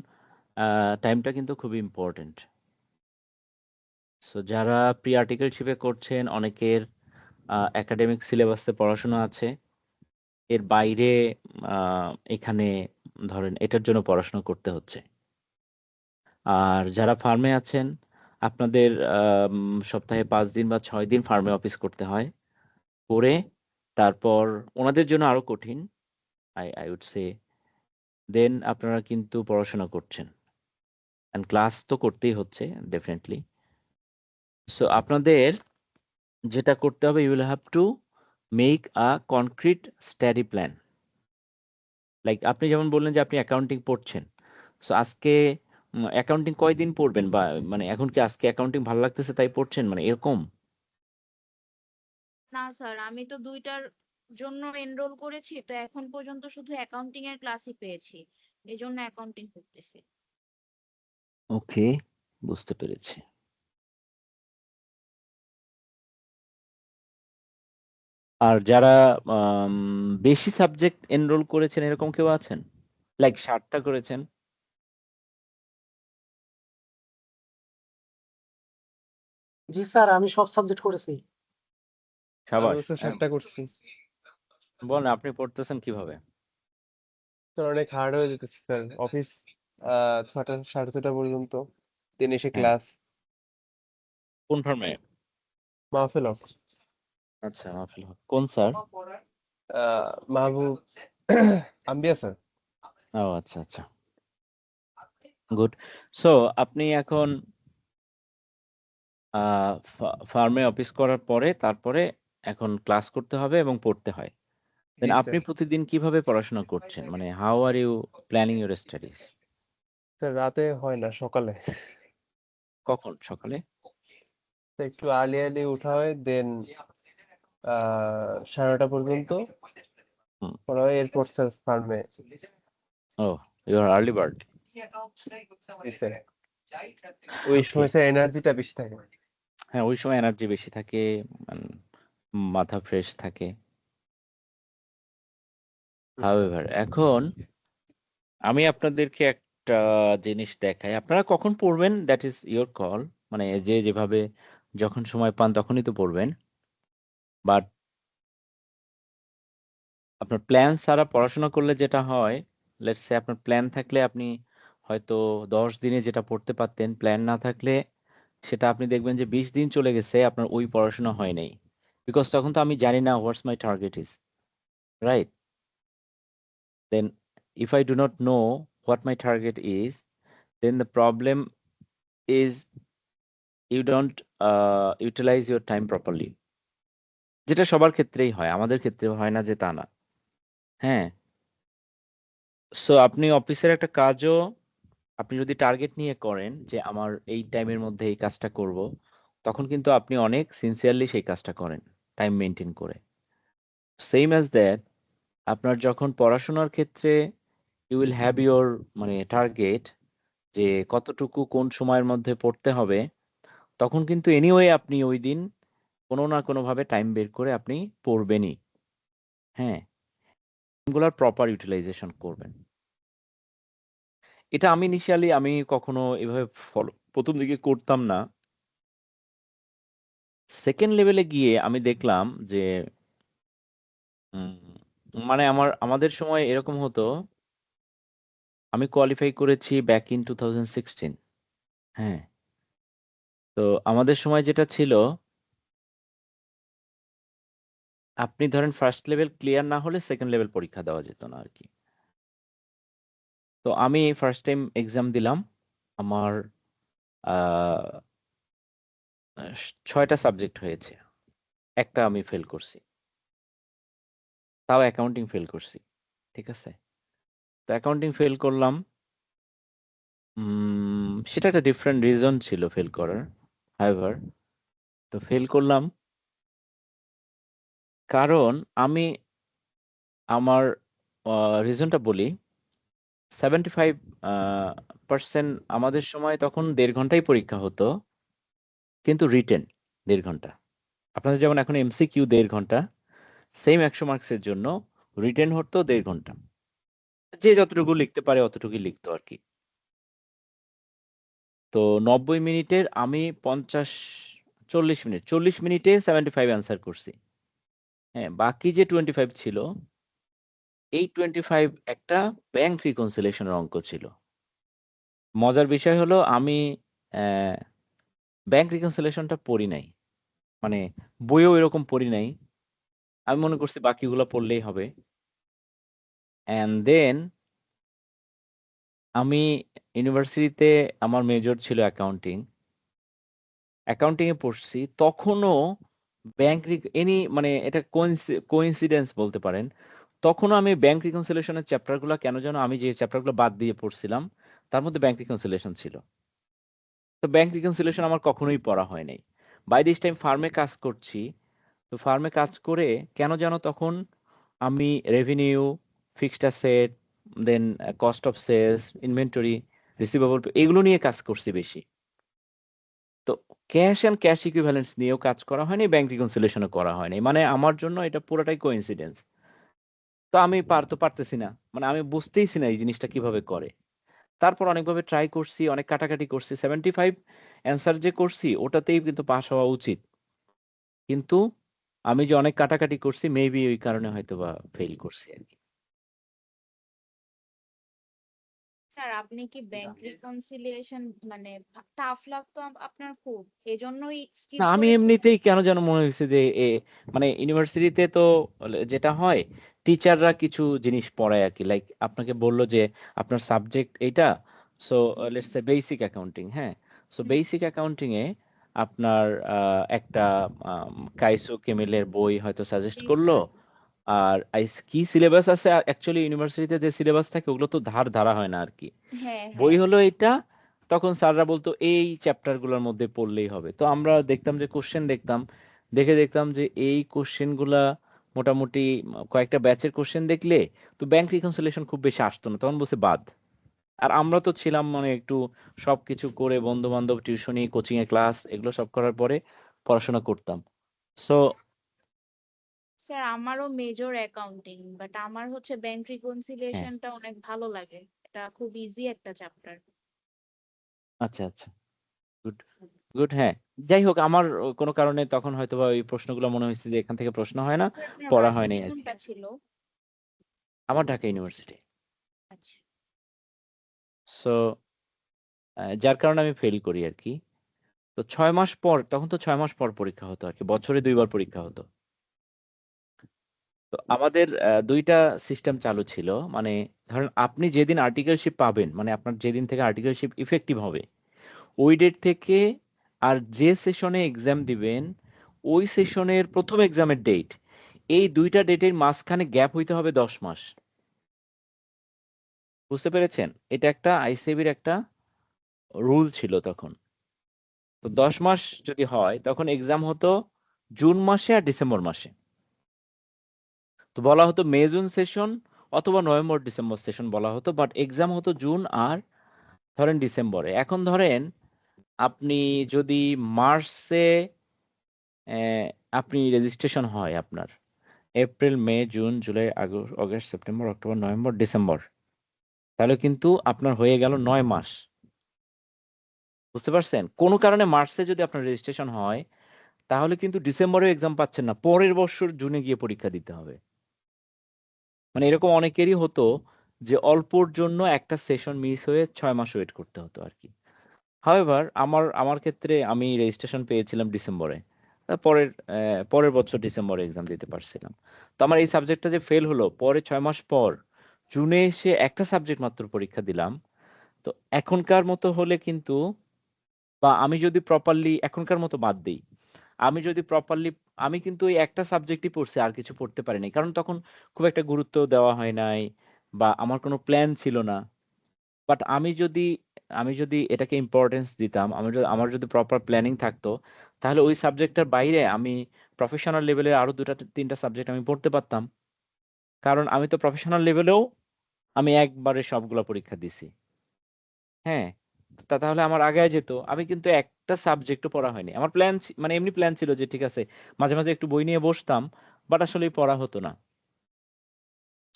টাইমটা কিন্তু খুবই ইম্পর্টেন্ট। সো যারা প্রি আর্টিকেলশিপে করছেন অনেকের একাডেমিক সিলেবাসে পড়াশোনা আছে। এর বাইরে এখানে ধরেন এটার জন্য পড়াশোনা করতে হচ্ছে। আর যারা ফার্মে আছেন আপনাদের সপ্তাহে ৫ দিন বা ৬ দিন ফার্মে অফিস করতে হয়। করে তারপর ওনাদের জন্য আরো কঠিন। I would say দেন আপনারা কিন্তু পড়াশোনা করছেন। অ্যান্ড ক্লাস তো করতেই হচ্ছে ডেফিনিটলি। সো আপনাদের যেটা করতে হবে, you will have to make a concrete study plan. Like আপনি যেমন বললেন যে আপনি অ্যাকাউন্টিং পড়ছেন। সো আজকে অ্যাকাউন্টিং কয়দিন পড়বেন? বা মানে এখন কি আজকে অ্যাকাউন্টিং ভালো লাগতেছে তাই পড়ছেন? মানে এরকম? না স্যার, আমি তো ২ টার জন্য এনরোল করেছি। তো এখন পর্যন্ত শুধু অ্যাকাউন্টিং এর ক্লাসই পেয়েছি। এজন্য অ্যাকাউন্টিং করতেছি। ওকে, বুঝতে পেরেছি। আর যারা আম বেশি সাবজেক্ট এনরোল করেছেন এরকম কেউ আছেন? লাইক ৭ টা করেছেন? জি স্যার, আমি সব সাবজেক্ট করেছি। সাবাস! আমিও স্যার 7টা করছি। বলেন আপনি পড়তেছেন কিভাবে? স্যার অনেক হার্ড হয়ে যেতেছে স্যার। অফিস ৬টা ৬:৩০ পর্যন্ত। দেন এসে হ্যাঁ। ক্লাস। কোন ফার্মে? মাহফিল হক। আচ্ছা, মাহফিল হক। কোন স্যার? মাহবুব আম্বিয়া স্যার। ও আচ্ছা, আচ্ছা। গুড। সো আপনি এখন আ ফার্মে অফিস করার পরে তারপরে এখন ক্লাস করতে হবে এবং পড়তে হয়। দেন জি আপনি স্যার। প্রতিদিন কিভাবে পড়াশোনা করছেন? মানে how are you planning your studies? Sir রাতে হয় না, সকালে। কখন? সকালে? স্যার একটু আর্লি উঠা হয়। দেন ৯:৩০ পর্যন্ত হুম। পড়া হয়। এরপর স্যার ফার্মে। Oh, you are early bird. জি স্যার। ওই ওকে। সময় স্যার এনার্জিটা বেশি থাকে। হ্যাঁ, ওই সময় এনার্জি বেশি থাকে, মান মাথা ফ্রেশ থাকে। জি স্যার। হাউএভার এখন আমি আপনাদেরকে একটা জিনিস দেখাই। আপনারা কখন পড়বেন দ্যাট ইজ ইওর কল। মানে যে যেভাবে যখন সময় পান তখনই তো পড়বেন। বাট আপনার প্ল্যান ছাড়া পড়াশোনা করলে যেটা হয়, লেটস সে আপনার প্ল্যান থাকলে আপনি হয়তো ১০ দিনে যেটা পড়তে পারতেন, প্ল্যান না থাকলে সেটা আপনি দেখবেন যে ২০ দিন চলে গেছে আপনার ওই পড়াশোনা হয় নাই। বিকজ তখন তো আমি জানি না what's my target is, right? Then if I do not know what my target is, then the problem is you don't utilize your time properly. যেটা সবার ক্ষেত্রেই হয়, আমাদের ক্ষেত্রেও হয় না যে তা না। হ্যাঁ? সো আপনি অফিসের একটা কাজও আপনি যদি টার্গেট নিয়ে করেন যে আমার এই টাইমের মধ্যে এই কাজটা করব, তখন কিন্তু আপনি অনেক সিনসিয়ারলি সেই কাজটা করেন, টাইম মেইনটেইন করে। সেইম অ্যাজ দ্যাট আপনার যখন পড়াশোনার ক্ষেত্রে you will have your মানে টার্গেট যে কতটুকু কোন সময়ের মধ্যে পড়তে হবে, তখন কিন্তু এনিওয়ে আপনি ঐদিন কোনো না কোনোভাবে টাইম বের করে আপনি পড়বেনই। হ্যাঁ? এগুলার প্রপার ইউটিলাইজেশন করবেন। এটা আমি ইনিশিয়ালি আমি কখনো এভাবে ফলো ১ম দিকে করতাম না। 2nd লেভেলে গিয়ে আমি দেখলাম যে উম মানে আমাদের সময় এরকম হতো, আমি কোয়ালিফাই করেছি ব্যাক ইন 2016। হ্যাঁ? তো আমাদের সময় যেটা ছিল, আপনি ধরেন 1st লেভেল ক্লিয়ার না হলে 2nd লেভেল পরীক্ষা দেওয়া যেত না আরকি। তো আমি ফার্স্ট টাইম এক্সাম দিলাম। আমার আ 6টা সাবজেক্ট হয়েছে, একটা আমি ফেল করছি, তাও অ্যাকাউন্টিং ফেল করছি। ঠিক আছে, তো অ্যাকাউন্টিং ফেল করলাম। সেটা একটা ডিফারেন্ট রিজন ছিল ফেল করার। হাইভার তো ফেল করলাম কারণ আমি আমার রিজনটা বলি। 75% আমাদের সময় তখন 1.5 ঘন্টাই পরীক্ষা হতো, কিন্তু রিটেন 1.5 ঘন্টা। আপনাদের যেমন এখন এমসিকিউ 1.5 ঘন্টা, সেম 100 মার্কসের জন্য রিটেন হতো 1.5 ঘন্টা। যে যতটুকু লিখতে পারে অতটুকুই লিখতো আর কি। তো 90 মিনিটের আমি 40 মিনিটে 75 অ্যান্সার করছি। হ্যাঁ, বাকি যে 25 ছিল, এই 25 একটা ব্যাংক রিকনসিলিয়েশনের অঙ্ক ছিল। মজার বিষয় হলো আমি ব্যাংক রিকনসিলিয়েশনটা পড়ি নাই, মানে বইও এরকম পড়ি নাই। আমি মনে করছি বাকিগুলো পড়লেই হবে। অ্যান্ড দেন আমি ইউনিভার্সিটিতে আমার মেজর ছিল অ্যাকাউন্টিং, অ্যাকাউন্টিং এ পড়ছি তখনও ব্যাংক এনি মানে এটা কোইন্সিডেন্স বলতে পারেন। তখনও আমি ব্যাংক রিকনসিলিয়েশনের চ্যাপ্টারগুলো কেন যেন আমি যে চ্যাপ্টারগুলো বাদ দিয়ে পড়ছিলাম তার মধ্যে ব্যাংক রিকনসিলিয়েশন ছিল। তো ব্যাংক রিকনসিলিয়েশন আমার কখনোই পড়া হয় নাই। বাই দিস টাইম ফার্মে কাজ করছি। তো ফার্মে কাজ করে কেন যেন তখন আমি revenue, fixed asset, then cost of sales, inventory, receivable এগুলো নিয়ে কাজ করছি বেশি। তো ক্যাশ অ্যান্ড ক্যাশ ইকুইভ্যালেন্স নিয়েও কাজ করা হয়নি, ব্যাংক রিকনসিলিয়েশনও করা হয়নি। মানে আমার জন্য এটা পুরোটাই কোইন্সিডেন্স। তো আমি পারতেছি না, মানে আমি বুঝতেইছি না এই জিনিসটা কিভাবে করে। তারপর অনেকভাবে ট্রাই করছি, অনেক কাটাকাটি করছি। 75 অ্যান্সার যে করছি ওটাতেই কিন্তু পাস হওয়া উচিত, কিন্তু আমি যে অনেক কাটাকাটি করছি মেবি ওই কারণে হয়তো বা ফেল করছি আর কি। স্যার আপনি কি ব্যাংক রিকনসিলিয়েশন মানে টাফ লাগতো আপনার খুব, এজন্যই না, স্কিপ আমি করেছিলেন? এমনিতেই কেন যেন মনে হয়েছে যে মানে ইউনিভার্সিটিতে তো যেটা হয়, টিচাররা কিছু জিনিস পড়ায় আর কি, লাইক আপনাকে বললো যে আপনার সাবজেক্ট এইটা, so G G. Let's say basic accounting. হ্যাঁ, সো হুম। বেসিক অ্যাকাউন্টিং এ আপনার একটা কাইসো কেমিলের বই হয়তো সাজেস্ট জি করলো। স্যার। আর কি সিলেবাস আছে, অ্যাকচুয়ালি ইউনিভার্সিটিতে যে সিলেবাস থাকে ওগুলো তো ধারা হয় না আর কি। হ্যাঁ বই হ্যাঁ। হলো এটা, তখন স্যাররা বলতো এই চ্যাপ্টার গুলোর মধ্যে পড়লেই হবে। তো আমরা দেখতাম যে কোশ্চেন দেখতাম, দেখতাম যে এই কোশ্চেন গুলা মোটামুটি কয়েকটা ব্যাচের কোশ্চেন দেখলে তো ব্যাংক রিকনসিলিয়েশন খুব বেশি আসতো না, তখন বসে বাদ। আর আমরা তো ছিলাম মানে একটু সবকিছু করে বন্ধু বান্ধব, টিউশনি, কোচিং এ ক্লাস, এগুলো সব করার পরে পড়াশোনা করতাম। সো স্যার আমারও মেজর অ্যাকাউন্টিং, বাট আমার হচ্ছে ব্যাংক হ্যাঁ, রিকনসিলিয়েশনটা অনেক ভালো লাগে। এটা খুব ইজি একটা চ্যাপ্টার। আচ্ছা আচ্ছা, গুড গুড। হ্যাঁ, যাই হোক, আমার কোনো কারণে তখন হয়তোবা ওই প্রশ্নগুলো মনে হয়েছে যে এখান থেকে প্রশ্ন হয় না, স্যার আপনার পড়া হয়নি ভার্সিটি আর কি। কোনটা ছিল? আমার ঢাকা ইউনিভার্সিটি। আচ্ছা। সো যার কারণে আমি ফেল করি আর কি। তো 6 মাস পর, তখন তো 6 মাস পর পরীক্ষা হতো আর কি, বছরে 2 বার পরীক্ষা হতো। তো আমাদের 2টা সিস্টেম চালু ছিল। মানে ধরেন আপনি যেদিন আর্টিকেলশিপ পাবেন, মানে আপনার যেদিন থেকে আর্টিকেলশিপ ইফেক্টিভ হবে ওই ডেট থেকে, আর যে সেশনে এক্সাম দিবেন ওই সেশনের প্রথম এক্সামের ডেট, এই 2টা ডেটের মাঝখানে গ্যাপ হইতে হবে 10 মাস। বুঝতে পেরেছেন? এটা একটা আইসিএবির একটা রুল ছিল তখন। তো 10 মাস যদি হয় তখন এক্সাম হতো জুন মাসে আর ডিসেম্বর মাসে। তো বলা হতো মে জুন সেশন অথবা নভেম্বর ডিসেম্বর সেশন বলা হতো, বাট এক্সাম হতো জুন আর ধরেন ডিসেম্বরে। এখন ধরেন আপনি যদি মার্চে আপনি রেজিস্ট্রেশন হয় আপনার, April, May, June, July, August, September, October, November, December, তাহলে কিন্তু আপনার হয়ে গেল 9 মাস। বুঝতে পারছেন? কোনো কারণে মার্চে যদি আপনার রেজিস্ট্রেশন হয় তাহলে কিন্তু ডিসেম্বরেও এক্সাম পাচ্ছেন না, পরের বছর জুনে গিয়ে পরীক্ষা দিতে হবে। মানে এরকম অনেকেরই হতো যে অল্পর জন্য একটা সেশন মিস হয়ে 6 মাস ওয়েট করতে হতো আর কি। হাউএভার আমার ক্ষেত্রে আমি রেজিস্ট্রেশন পেয়েছিলাম ডিসেম্বরে। পরের বছর ডিসেম্বরে এক্সাম দিতে পারছিলাম। তো আমার এই সাবজেক্টটা যে ফেল হলো পরে 6 মাস পর জুনে এসে একটা সাবজেক্ট মাত্র পরীক্ষা দিলাম। তো এখনকার মতো হলে কিন্তু বা আমি যদি প্রপারলি এখনকার মতো বাদ দেই, আমি যদি প্রপারলি, আমি কিন্তু ওই একটা সাবজেক্টই পড়ছি, আর কিছু পড়তে পারিনি, কারণ তখন খুব একটা গুরুত্ব দেওয়া হয় নাই বা আমার কোনো প্ল্যান ছিল না। বাট আমি যদি এটাকে ইম্পর্টেন্স দিতাম, আমার যদি প্রপার প্ল্যানিং থাকতো, তাহলে ওই সাবজেক্টটার বাইরে আমি প্রফেশনাল লেভেলের আরো 2টা 3টা সাবজেক্ট আমি পড়তে পারতাম। কারণ আমি তো প্রফেশনাল লেভেলেও আমি একবারে সবগুলা পরীক্ষা দিছি। হ্যাঁ, তাহলে আমার আগায় যেত। আমি কিন্তু একটা সাবজেক্টও পড়া হয়নি। আমার প্ল্যান মানে এমনি প্ল্যান ছিল যে ঠিক আছে, মাঝে মাঝে একটু বই নিয়ে বসতাম, বাট আসলে পড়া হতো না।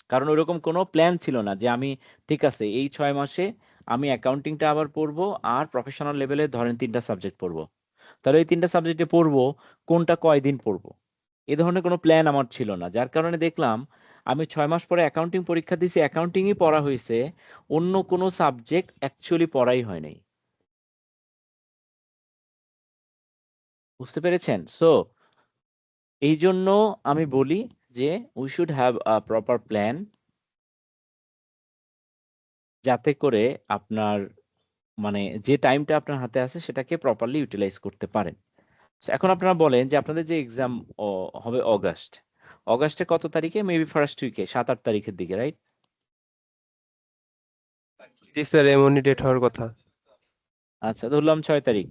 কারণ ওইরকম কোনো প্ল্যান ছিল না যে আমি ঠিক আছে এই 6 মাসে আমি অ্যাকাউন্টিংটা আবার পড়বো, আর প্রফেশনাল লেভেলে ধরেন 3টা সাবজেক্ট পড়বো। তাহলে এই 3টা সাবজেক্টে পড়বো, কোনটা কয়দিন পড়বো, এ ধরনের কোনো প্ল্যান আমার ছিল না। যার কারণে দেখলাম আমি 6 মাস পরে অ্যাকাউন্টিং পরীক্ষা দিয়েছি, অ্যাকাউন্টিংই পড়া হয়েছে, অন্য কোনো সাবজেক্ট অ্যাকচুয়ালি পড়াই হয় নাই। বুঝতে পেরেছেন? সো এই জন্য আমি বলি যে we should have a proper plan, যাতে করে আপনার মানে যে টাইমটা আপনার হাতে আছে সেটাকে প্রপারলি ইউটিলাইজ করতে পারেন। So, এখন আপনারা বলেন যে আপনাদের যে এক্সাম হবে অগাস্টে কত তারিখে? মেবি ফার্স্ট উইকে 7-8 তারিখের দিকে, রাইট? জি স্যার, এমনই ডেট হওয়ার কথা। আচ্ছা, ধরলাম 6 তারিখ।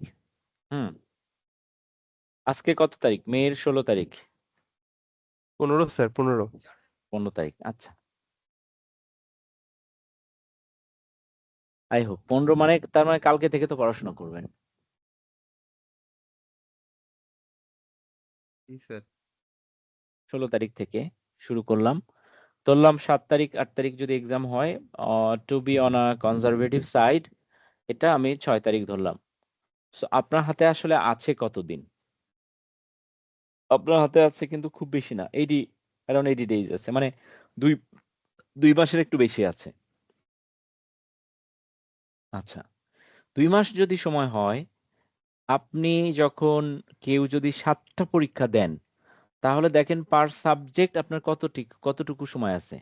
হুম, আজকে কত তারিখ? মের 16 তারিখ। 15 স্যার, 15। 15 তারিখ, আচ্ছা। আই হোপ 15 মানে, তার মানে কালকে থেকে তো পড়াশোনা করবেন। জি স্যার। 16 তারিখ থেকে শুরু করলাম, ধরলাম 7 তারিখ 8 তারিখ যদি এক্সাম হয়, to be on a conservative side, এটা আমি 6 তারিখ ধরলাম। সো আপনার হাতে আসলে আছে কতদিন? আপনার হাতে আছে কিন্তু খুব বেশি না, অ্যারাউন্ড 80 ডেইজ আছে, মানে দুই 2 মাসের একটু বেশি আছে। আচ্ছা, 2 মাস যদি সময় হয়, আপনি যখন কেউ যদি 7টা পরীক্ষা দেন, তাহলে দেখেন পার সাবজেক্ট আপনার কতটুকু সময় আছে।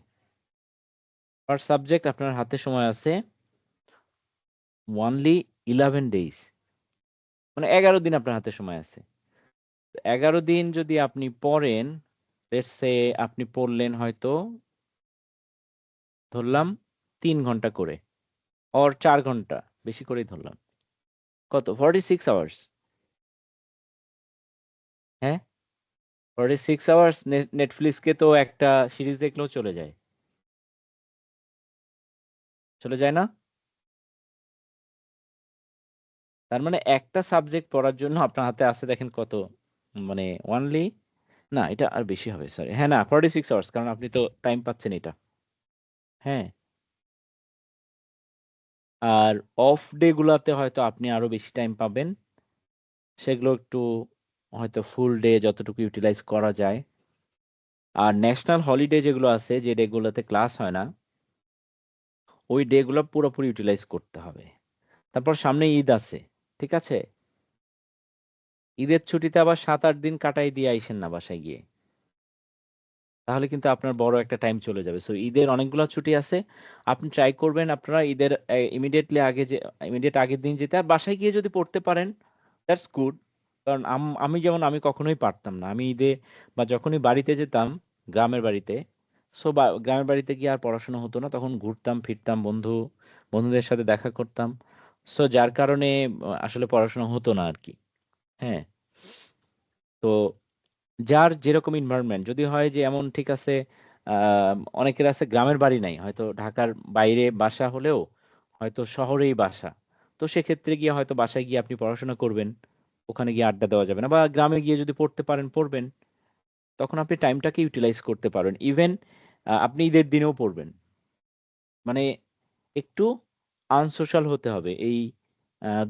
পার সাবজেক্ট আপনার হাতে সময় আছে অনলি 11 ডেইজ, মানে 11 দিন আপনার হাতে সময় আছে। 11 দিন যদি আপনি পড়েন, লেটস সে আপনি পড়লেন হয়তো, ধরলাম 3 ঘন্টা করে, অর 4 ঘন্টা, বেশি করেই ধরলাম, কত 46 আওয়ার্স। হ্যাঁ, 46 আওয়ার্স নেটফ্লিক্সকে তো একটা সিরিজ দেখলেও চলে যায়, চলে যায় না? তার মানে একটা সাবজেক্ট পড়ার জন্য আপনার হাতে আছে দেখেন কত, মানে অনলি, না এটা আর বেশি হবে, সরি, হ্যাঁ না 46 আওয়ার্স, কারণ আপনি তো টাইম পাচ্ছেন এটা। হ্যাঁ, আর অফ ডে গুলাতে হয়তো আপনি আরো বেশি টাইম পাবেন, সেগুলো একটু হয়তো ফুল ডে যতটুকু ইউটিলাইজ করা যায়। আর ন্যাশনাল হলিডে যেগুলো আছে, যে ডে গুলোতে ক্লাস হয় না, ওই ডে গুলো পুরোপুরি ইউটিলাইজ করতে হবে। তারপর সামনে ঈদ আছে, ঠিক আছে? ঈদের ছুটিতে আবার 7-8 দিন কাটাই দিয়ে আইসেন না বাসায় গিয়ে, তাহলে কিন্তু আপনার বড় একটা টাইম চলে যাবে। সো ঈদের অনেকগুলো ছুটি আছে, আপনি ট্রাই করবেন আপনারা ঈদের ইমিডিয়েট আগের দিন যেতে, আর বাসায় গিয়ে যদি পড়তে পারেন দ্যাটস গুড। কারণ আমি কখনোই পারতাম না, আমি ঈদে বা যখনই বাড়িতে যেতাম, গ্রামের বাড়িতে, সো গ্রামের বাড়িতে গিয়ে আর পড়াশোনা হতো না, তখন ঘুরতাম ফিরতাম, বন্ধুদের সাথে দেখা করতাম। সো যার কারণে আসলে পড়াশোনা হতো না আর কি। হ্যাঁ, তো যার যেরকম এনভায়রনমেন্ট, যদি হয় যে এমন, ঠিক আছে, অনেকের আছে গ্রামের বাড়ি নাই, হয়তো ঢাকার বাইরে বাসা হলেও হয়তো শহরেই বাসা, তো সেক্ষেত্রে গিয়ে হয়তো বাসায় গিয়ে আপনি পড়াশোনা করবেন, ওখানে গিয়ে আড্ডা দেওয়া যাবে না, বা গ্রামে গিয়ে যদি পড়তে পারেন পড়বেন, তখন আপনি টাইমটাকে ইউটিলাইজ করতে পারবেন। ইভেন আপনি ঈদের দিনেও পড়বেন, মানে একটু আনসোশ্যাল হতে হবে এই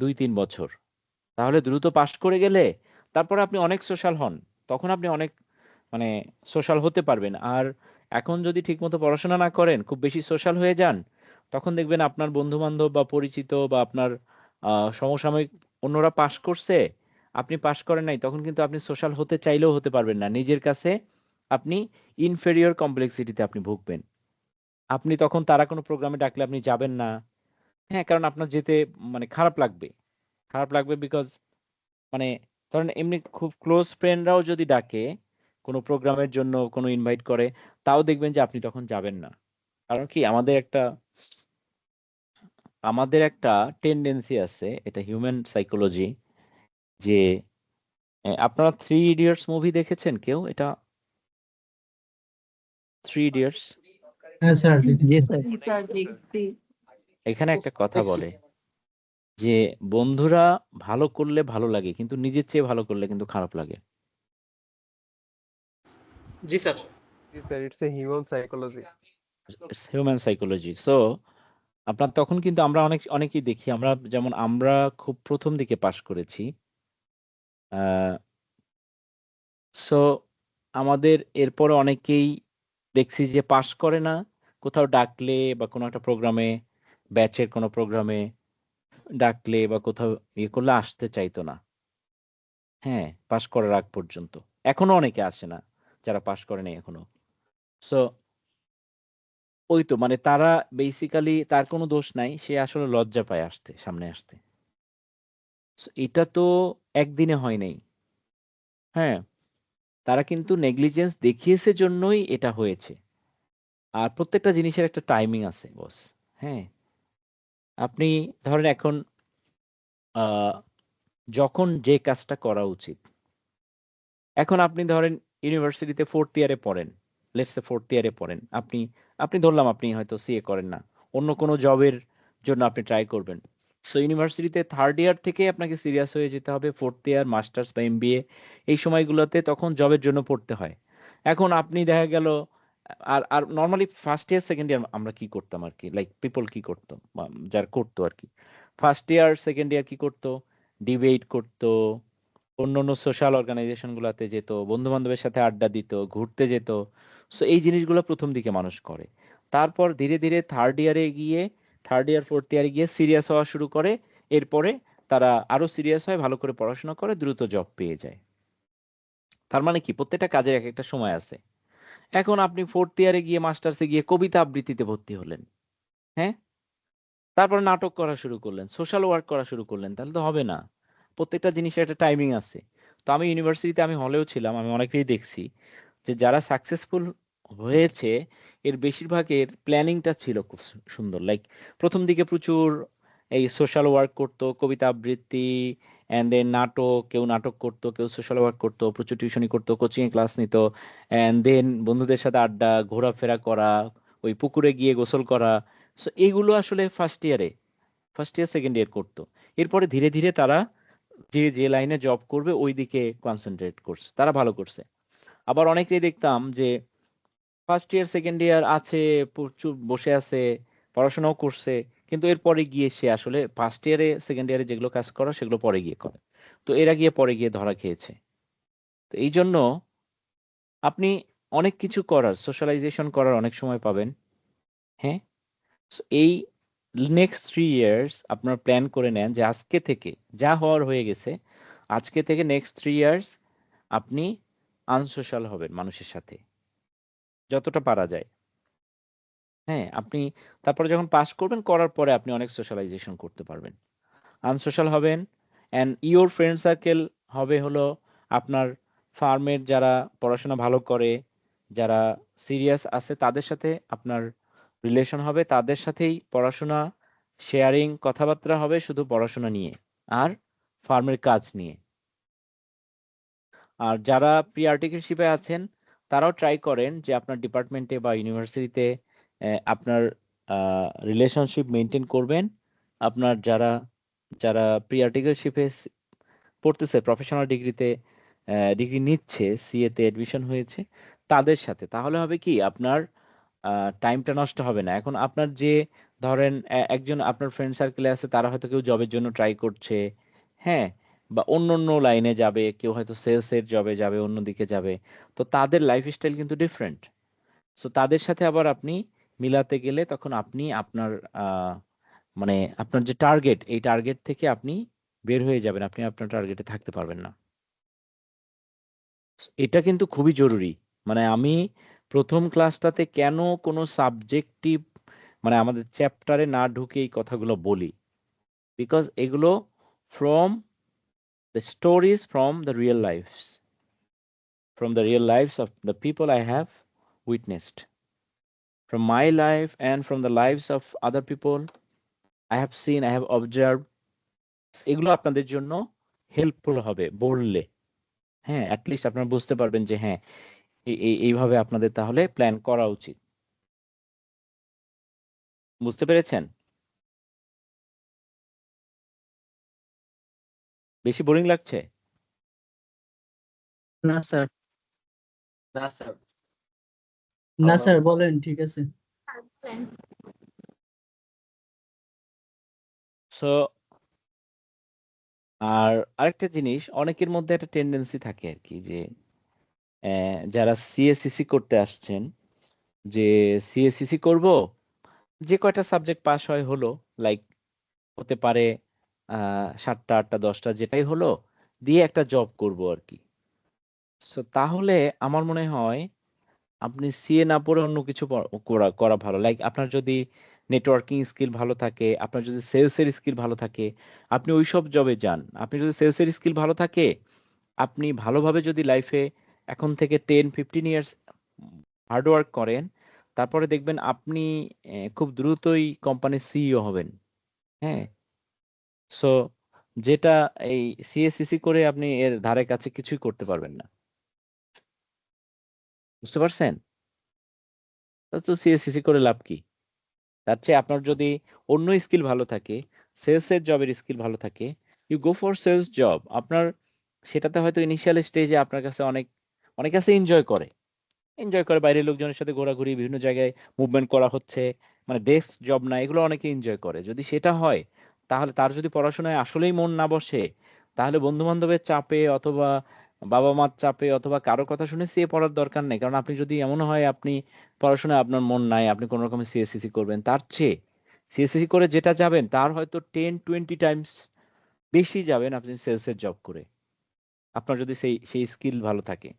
2-3 বছর, তাহলে দ্রুত পাস করে গেলে তারপরে আপনি অনেক সোশ্যাল হন, তখন আপনি অনেক মানে সোশ্যাল হতে পারবেন। আর এখন যদি ঠিকমতো পড়াশোনা না করেন, খুব বেশি সোশ্যাল হয়ে যান, তখন দেখবেন আপনার বন্ধু বান্ধব বা পরিচিত বা আপনার সমসাময়িক অন্যরা পাস করছে, আপনি পাস করেন নাই, তখন কিন্তু আপনি সোশ্যাল হতে চাইলেও হতে পারবেন না, নিজের কাছে আপনি ইনফেরিয়র কমপ্লেক্সিটিতে আপনি ভুগবেন। আপনি তখন তারা কোনো প্রোগ্রামে ডাকলে আপনি যাবেন না। হ্যাঁ, কারণ আপনার যেতে মানে খারাপ লাগবে। খারাপ লাগবে বিকজ মানে ধরেন এমনি খুব ক্লোজ ফ্রেন্ডরাও যদি ডাকে কোনো প্রোগ্রামের জন্য কোনো ইনভাইট করে, তাও দেখবেন যে আপনি তখন যাবেন না। কারণ কি আমাদের একটা টেন্ডেন্সি আছে, এটা হিউম্যান সাইকোলজি, যে আপনারা 3 ইডিয়টস মুভি দেখেছেন কেউ? এটা 3 ইডিয়টস, হ্যাঁ স্যার জি স্যার দেখছি। এখানে একটা কথা দেখছি। বলে যে বন্ধুরা ভালো করলে ভালো লাগে, কিন্তু নিজের চেয়ে ভালো করলে কিন্তু খারাপ লাগে। জি স্যার। জি sir, it's a human psychology. Human psychology. So আপনার তখন কিন্তু আমরা অনেকেই দেখি, যেমন আমরা খুব প্রথম দিকে পাশ করেছি, সো আমাদের এরপরে অনেকেই দেখছি যে পাশ করে না, কোথাও ডাকলে বা কোনো একটা প্রোগ্রামে, ব্যাচের কোনো প্রোগ্রামে ডাকলে বা কোথাও ইয়ে করলে আসতে চাইতো না, হ্যাঁ, পাশ করার আগ পর্যন্ত। এখনো অনেকে আসে না যারা পাশ করে নাই এখনো। সো ওই তো মানে তারা বেসিক্যালি, তার কোনো দোষ নাই, সে আসলে লজ্জা পায় সামনে আসতে। So, এটা তো একদিনে হয় নাই, হ্যাঁ, তারা কিন্তু নেগলিজেন্স দেখিয়েছে জন্যই এটা হয়েছে। আর প্রত্যেকটা জিনিসের একটা টাইমিং আছে বস, হ্যাঁ। আপনি ধরেন এখন আহ, যখন যে কাজটা করা উচিত, এখন আপনি ধরেন ইউনিভার্সিটিতে 4th ইয়ারে পড়েন, লেটস সে 4th ইয়ারে পড়েন, আপনি ধরলাম আপনি হয়তো সিএ করেন না, অন্য কোনো জবের জন্য আপনি ট্রাই করবেন। সো ইউনিভার্সিটিতে 3rd ইয়ার থেকে আপনাকে সিরিয়াস হয়ে যেতে হবে, 4th ইয়ার মাস্টার্স বা এমবিএ এই সময়গুলোতে তখন জবের জন্য পড়তে হয়। এখন আপনি দেখা গেল, আর আর নর্মালি 1st ইয়ার 2nd ইয়ার আমরা কি করতাম আর কি, লাইক পিপল কি করতো, যারা করতো আর কি, 1st ইয়ার 2nd ইয়ার কি করতো, ডিবেট করতো, অন্যান্য সোশ্যাল অর্গানাইজেশন গুলাতে যেত, বন্ধু বান্ধবের সাথে আড্ডা দিত, ঘুরতে যেত। সো এই জিনিসগুলো প্রথম দিকে মানুষ করে। তারপর ধীরে ধীরে 3rd ইয়ার 4th ইয়ারে গিয়ে সিরিয়াস হওয়া শুরু করে। এরপরে তারা আরো সিরিয়াস হয়, ভালো করে পড়াশোনা করে, দ্রুত জব পেয়ে যায়। তার মানে কি প্রত্যেকটা কাজের এক একটা সময় আছে। এখন আপনি 4th ইয়ারে গিয়ে মাস্টার্সে গিয়ে কবিতা আবৃত্তিতে ভর্তি হলেন, হ্যাঁ, তারপর নাটক করা শুরু করলেন, সোশ্যাল ওয়ার্ক করা শুরু করলেন, তাহলে তো হবে না। প্রত্যেকটা জিনিসের একটা টাইমিং আছে। তো আমি ইউনিভার্সিটিতে, আমি হলেও ছিলাম, আমি অনেকেই দেখছি যে যারা সাকসেসফুল হয়েছে এর বেশিরভাগের প্ল্যানিংটা ছিল খুব সুন্দর। লাইক প্রথম দিকে প্রচুর এই সোশ্যাল ওয়ার্ক করতো, কবিতা আবৃত্তি, অ্যান্ড দেন নাটক, কেউ নাটক করতো, কেউ সোশ্যাল ওয়ার্ক করতো, প্রচুর টিউশনি করতো, কোচিং এ ক্লাস নিত, অ্যান্ড দেন বন্ধুদের সাথে আড্ডা, ঘোরাফেরা করা, ওই পুকুরে গিয়ে গোসল করা। সো এইগুলো আসলে 1st ইয়ার 2nd ইয়ার করতো। এরপরে ধীরে ধীরে তারা যে লাইনে জব করবে ওই দিকে কনসেন্ট্রেট করছে, তারা ভালো করছে। আবার অনেকেই দেখতাম যে 1st ইয়ার 2nd ইয়ার আছে, প্রচুর বসে আছে, পড়াশোনাও করছে, কিন্তু এরপরে গিয়ে সে আসলে 1st ইয়ারে 2nd ইয়ারে যেগুলো কাজ করা সেগুলো পরে গিয়ে করে। তো এরা গিয়ে পরে গিয়ে ধরা খেয়েছে। তো এই জন্য আপনি অনেক কিছু করার, সোশ্যালাইজেশন করার অনেক সময় পাবেন, হ্যাঁ। So, এই নেক্সট 3 ইয়ার্স আপনার প্ল্যান করে নেন যে আজকে থেকে যা হওয়ার হয়ে গেছে, আজকে থেকে নেক্সট 3 ইয়ার্স আপনি আনসোশ্যাল হবেন মানুষের সাথে যতটা পারা যায়, হ্যাঁ। আপনি তারপরে যখন পাস করবেন, করার পরে আপনি অনেক সোশ্যালাইজেশন করতে পারবেন, আনসোশ্যাল হবেন। অ্যান্ড ইওর ফ্রেন্ড সার্কেল হবে হলো আপনার ফার্মের যারা পড়াশোনা ভালো করে, যারা সিরিয়াস আছে, তাদের সাথে আপনার রিলেশন হবে, তাদের সাথেই পড়াশোনা শেয়ারিং, কথাবার্তা হবে শুধু পড়াশোনা নিয়ে আর ফার্মের কাজ নিয়ে। আর যারা প্রি আর্টিকেলশিপে আছেন তারাও ট্রাই করেন যে আপনার ডিপার্টমেন্টে বা ইউনিভার্সিটিতে আপনার রিলেশনশিপ মেনটেন করবেন। আপনার যারা যারা প্রি আর্টিকেলশিপে পড়তেছে, প্রফেশনাল ডিগ্রি নিচ্ছে, সিএতে অ্যাডমিশন হয়েছে, তাদের সাথে, তাহলে হবে কি আপনার টাইমটা নষ্ট হবে না। এখন আপনার যে ধরেন একজন আপনার ফ্রেন্ড সার্কেলে আছে, তারা হয়তো কেউ জবের জন্য ট্রাই করছে, হ্যাঁ, বা অন্য অন্য লাইনে যাবে, কেউ হয়তো সেলসের জবে যাবে, অন্যদিকে যাবে। তো তাদের লাইফস্টাইল কিন্তু ডিফারেন্ট। সো তাদের সাথে আবার আপনি মিলাতে গেলে তখন আপনি আপনার মানে আপনার যে টার্গেট, এই টার্গেট থেকে আপনি বের হয়ে যাবেন, আপনি আপনার টার্গেটে থাকতে পারবেন না। এটা কিন্তু খুবই জরুরি। মানে আমি প্রথম ক্লাসটাতে কেন কোনো সাবজেক্টিভ মানে আমাদের চ্যাপ্টারে না ঢুকে এই কথাগুলো বলি, বিকজ এগুলো from the stories from the real lives, from the real lives of the people I have witnessed, from my life and from the lives of other people I have seen, I have observed. এগুলো আপনাদের জন্য হেল্পফুল হবে বললে। হ্যাঁ, অ্যাটলিস্ট আপনারা বুঝতে পারবেন যে হ্যাঁ এইভাবে আপনাদের তাহলে প্ল্যান করা উচিত। বুঝতে পেরেছেন? বেশি বোরিং লাগছে? না স্যার, না স্যার, না স্যার, বলেন, ঠিক আছে। সো আর আরেকটা জিনিস, অনেকের মধ্যে একটা টেন্ডেন্সি থাকে আর কি যে যারা সিএসসিসি করতে আসছেন যে সিএসসিসি করব, যে কয়টা সাবজেক্ট পাস হয় হলো, লাইক হতে পারে 7টা 8টা 10টা যেটাই হলো, দিয়ে একটা জব করব আর কি। সো তাহলে আমার মনে হয় আপনি সিএ না পড়ে অন্য কিছু করা করা ভালো। লাইক আপনার যদি নেটওয়ার্কিং স্কিল ভালো থাকে, আপনার যদি সেলসের স্কিল ভালো থাকে, আপনি ওইসব জবে যান। আপনি যদি সেলসের স্কিল ভালো থাকে, আপনি ভালোভাবে যদি লাইফে এখন থেকে 10-15 ইয়ার্স হার্ডওয়ার্ক করেন, তারপরে দেখবেন আপনি খুব দ্রুতই কোম্পানির সিইও হবেন। হ্যাঁ, সো যেটা এই সিএসসিসি করে আপনি এর ধারে কাছে কিছুই করতে পারবেন না। বুঝতে পারছেন? তো সিএসসিসি করে লাভ কি? তার চেয়ে আপনার যদি অন্য স্কিল ভালো থাকে, সেলসের জবের স্কিল ভালো থাকে, you go for sales job. আপনার সেটাতে হয়তো ইনিশিয়াল স্টেজে আপনার কাছে অনেক কাছে এনজয় করে বাইরের লোকজনের সাথে ঘোরাঘুরি, বিভিন্ন জায়গায় মুভমেন্ট করা হচ্ছে, মানে ডেস্ক জব না, এগুলো অনেকে এনজয় করে। যদি সেটা হয়, তাহলে তার যদি পড়াশোনায় আসলেই মন না বসে, তাহলে বন্ধু বান্ধবের চাপে অথবা বাবা মার চাপে অথবা কারো কথা শুনে সিএ পড়ার দরকার নেই। কারণ আপনি যদি এমন হয় আপনি পড়াশোনায় আপনার মন নাই, আপনি কোনো রকমের সিএসসিসি করবেন, তার চেয়ে সিএসসিসি করে যেটা যাবেন তার হয়তো 10-20 টাইমস বেশি যাবেন আপনি সেলসের জব করে, আপনার যদি সেই স্কিল ভালো থাকে।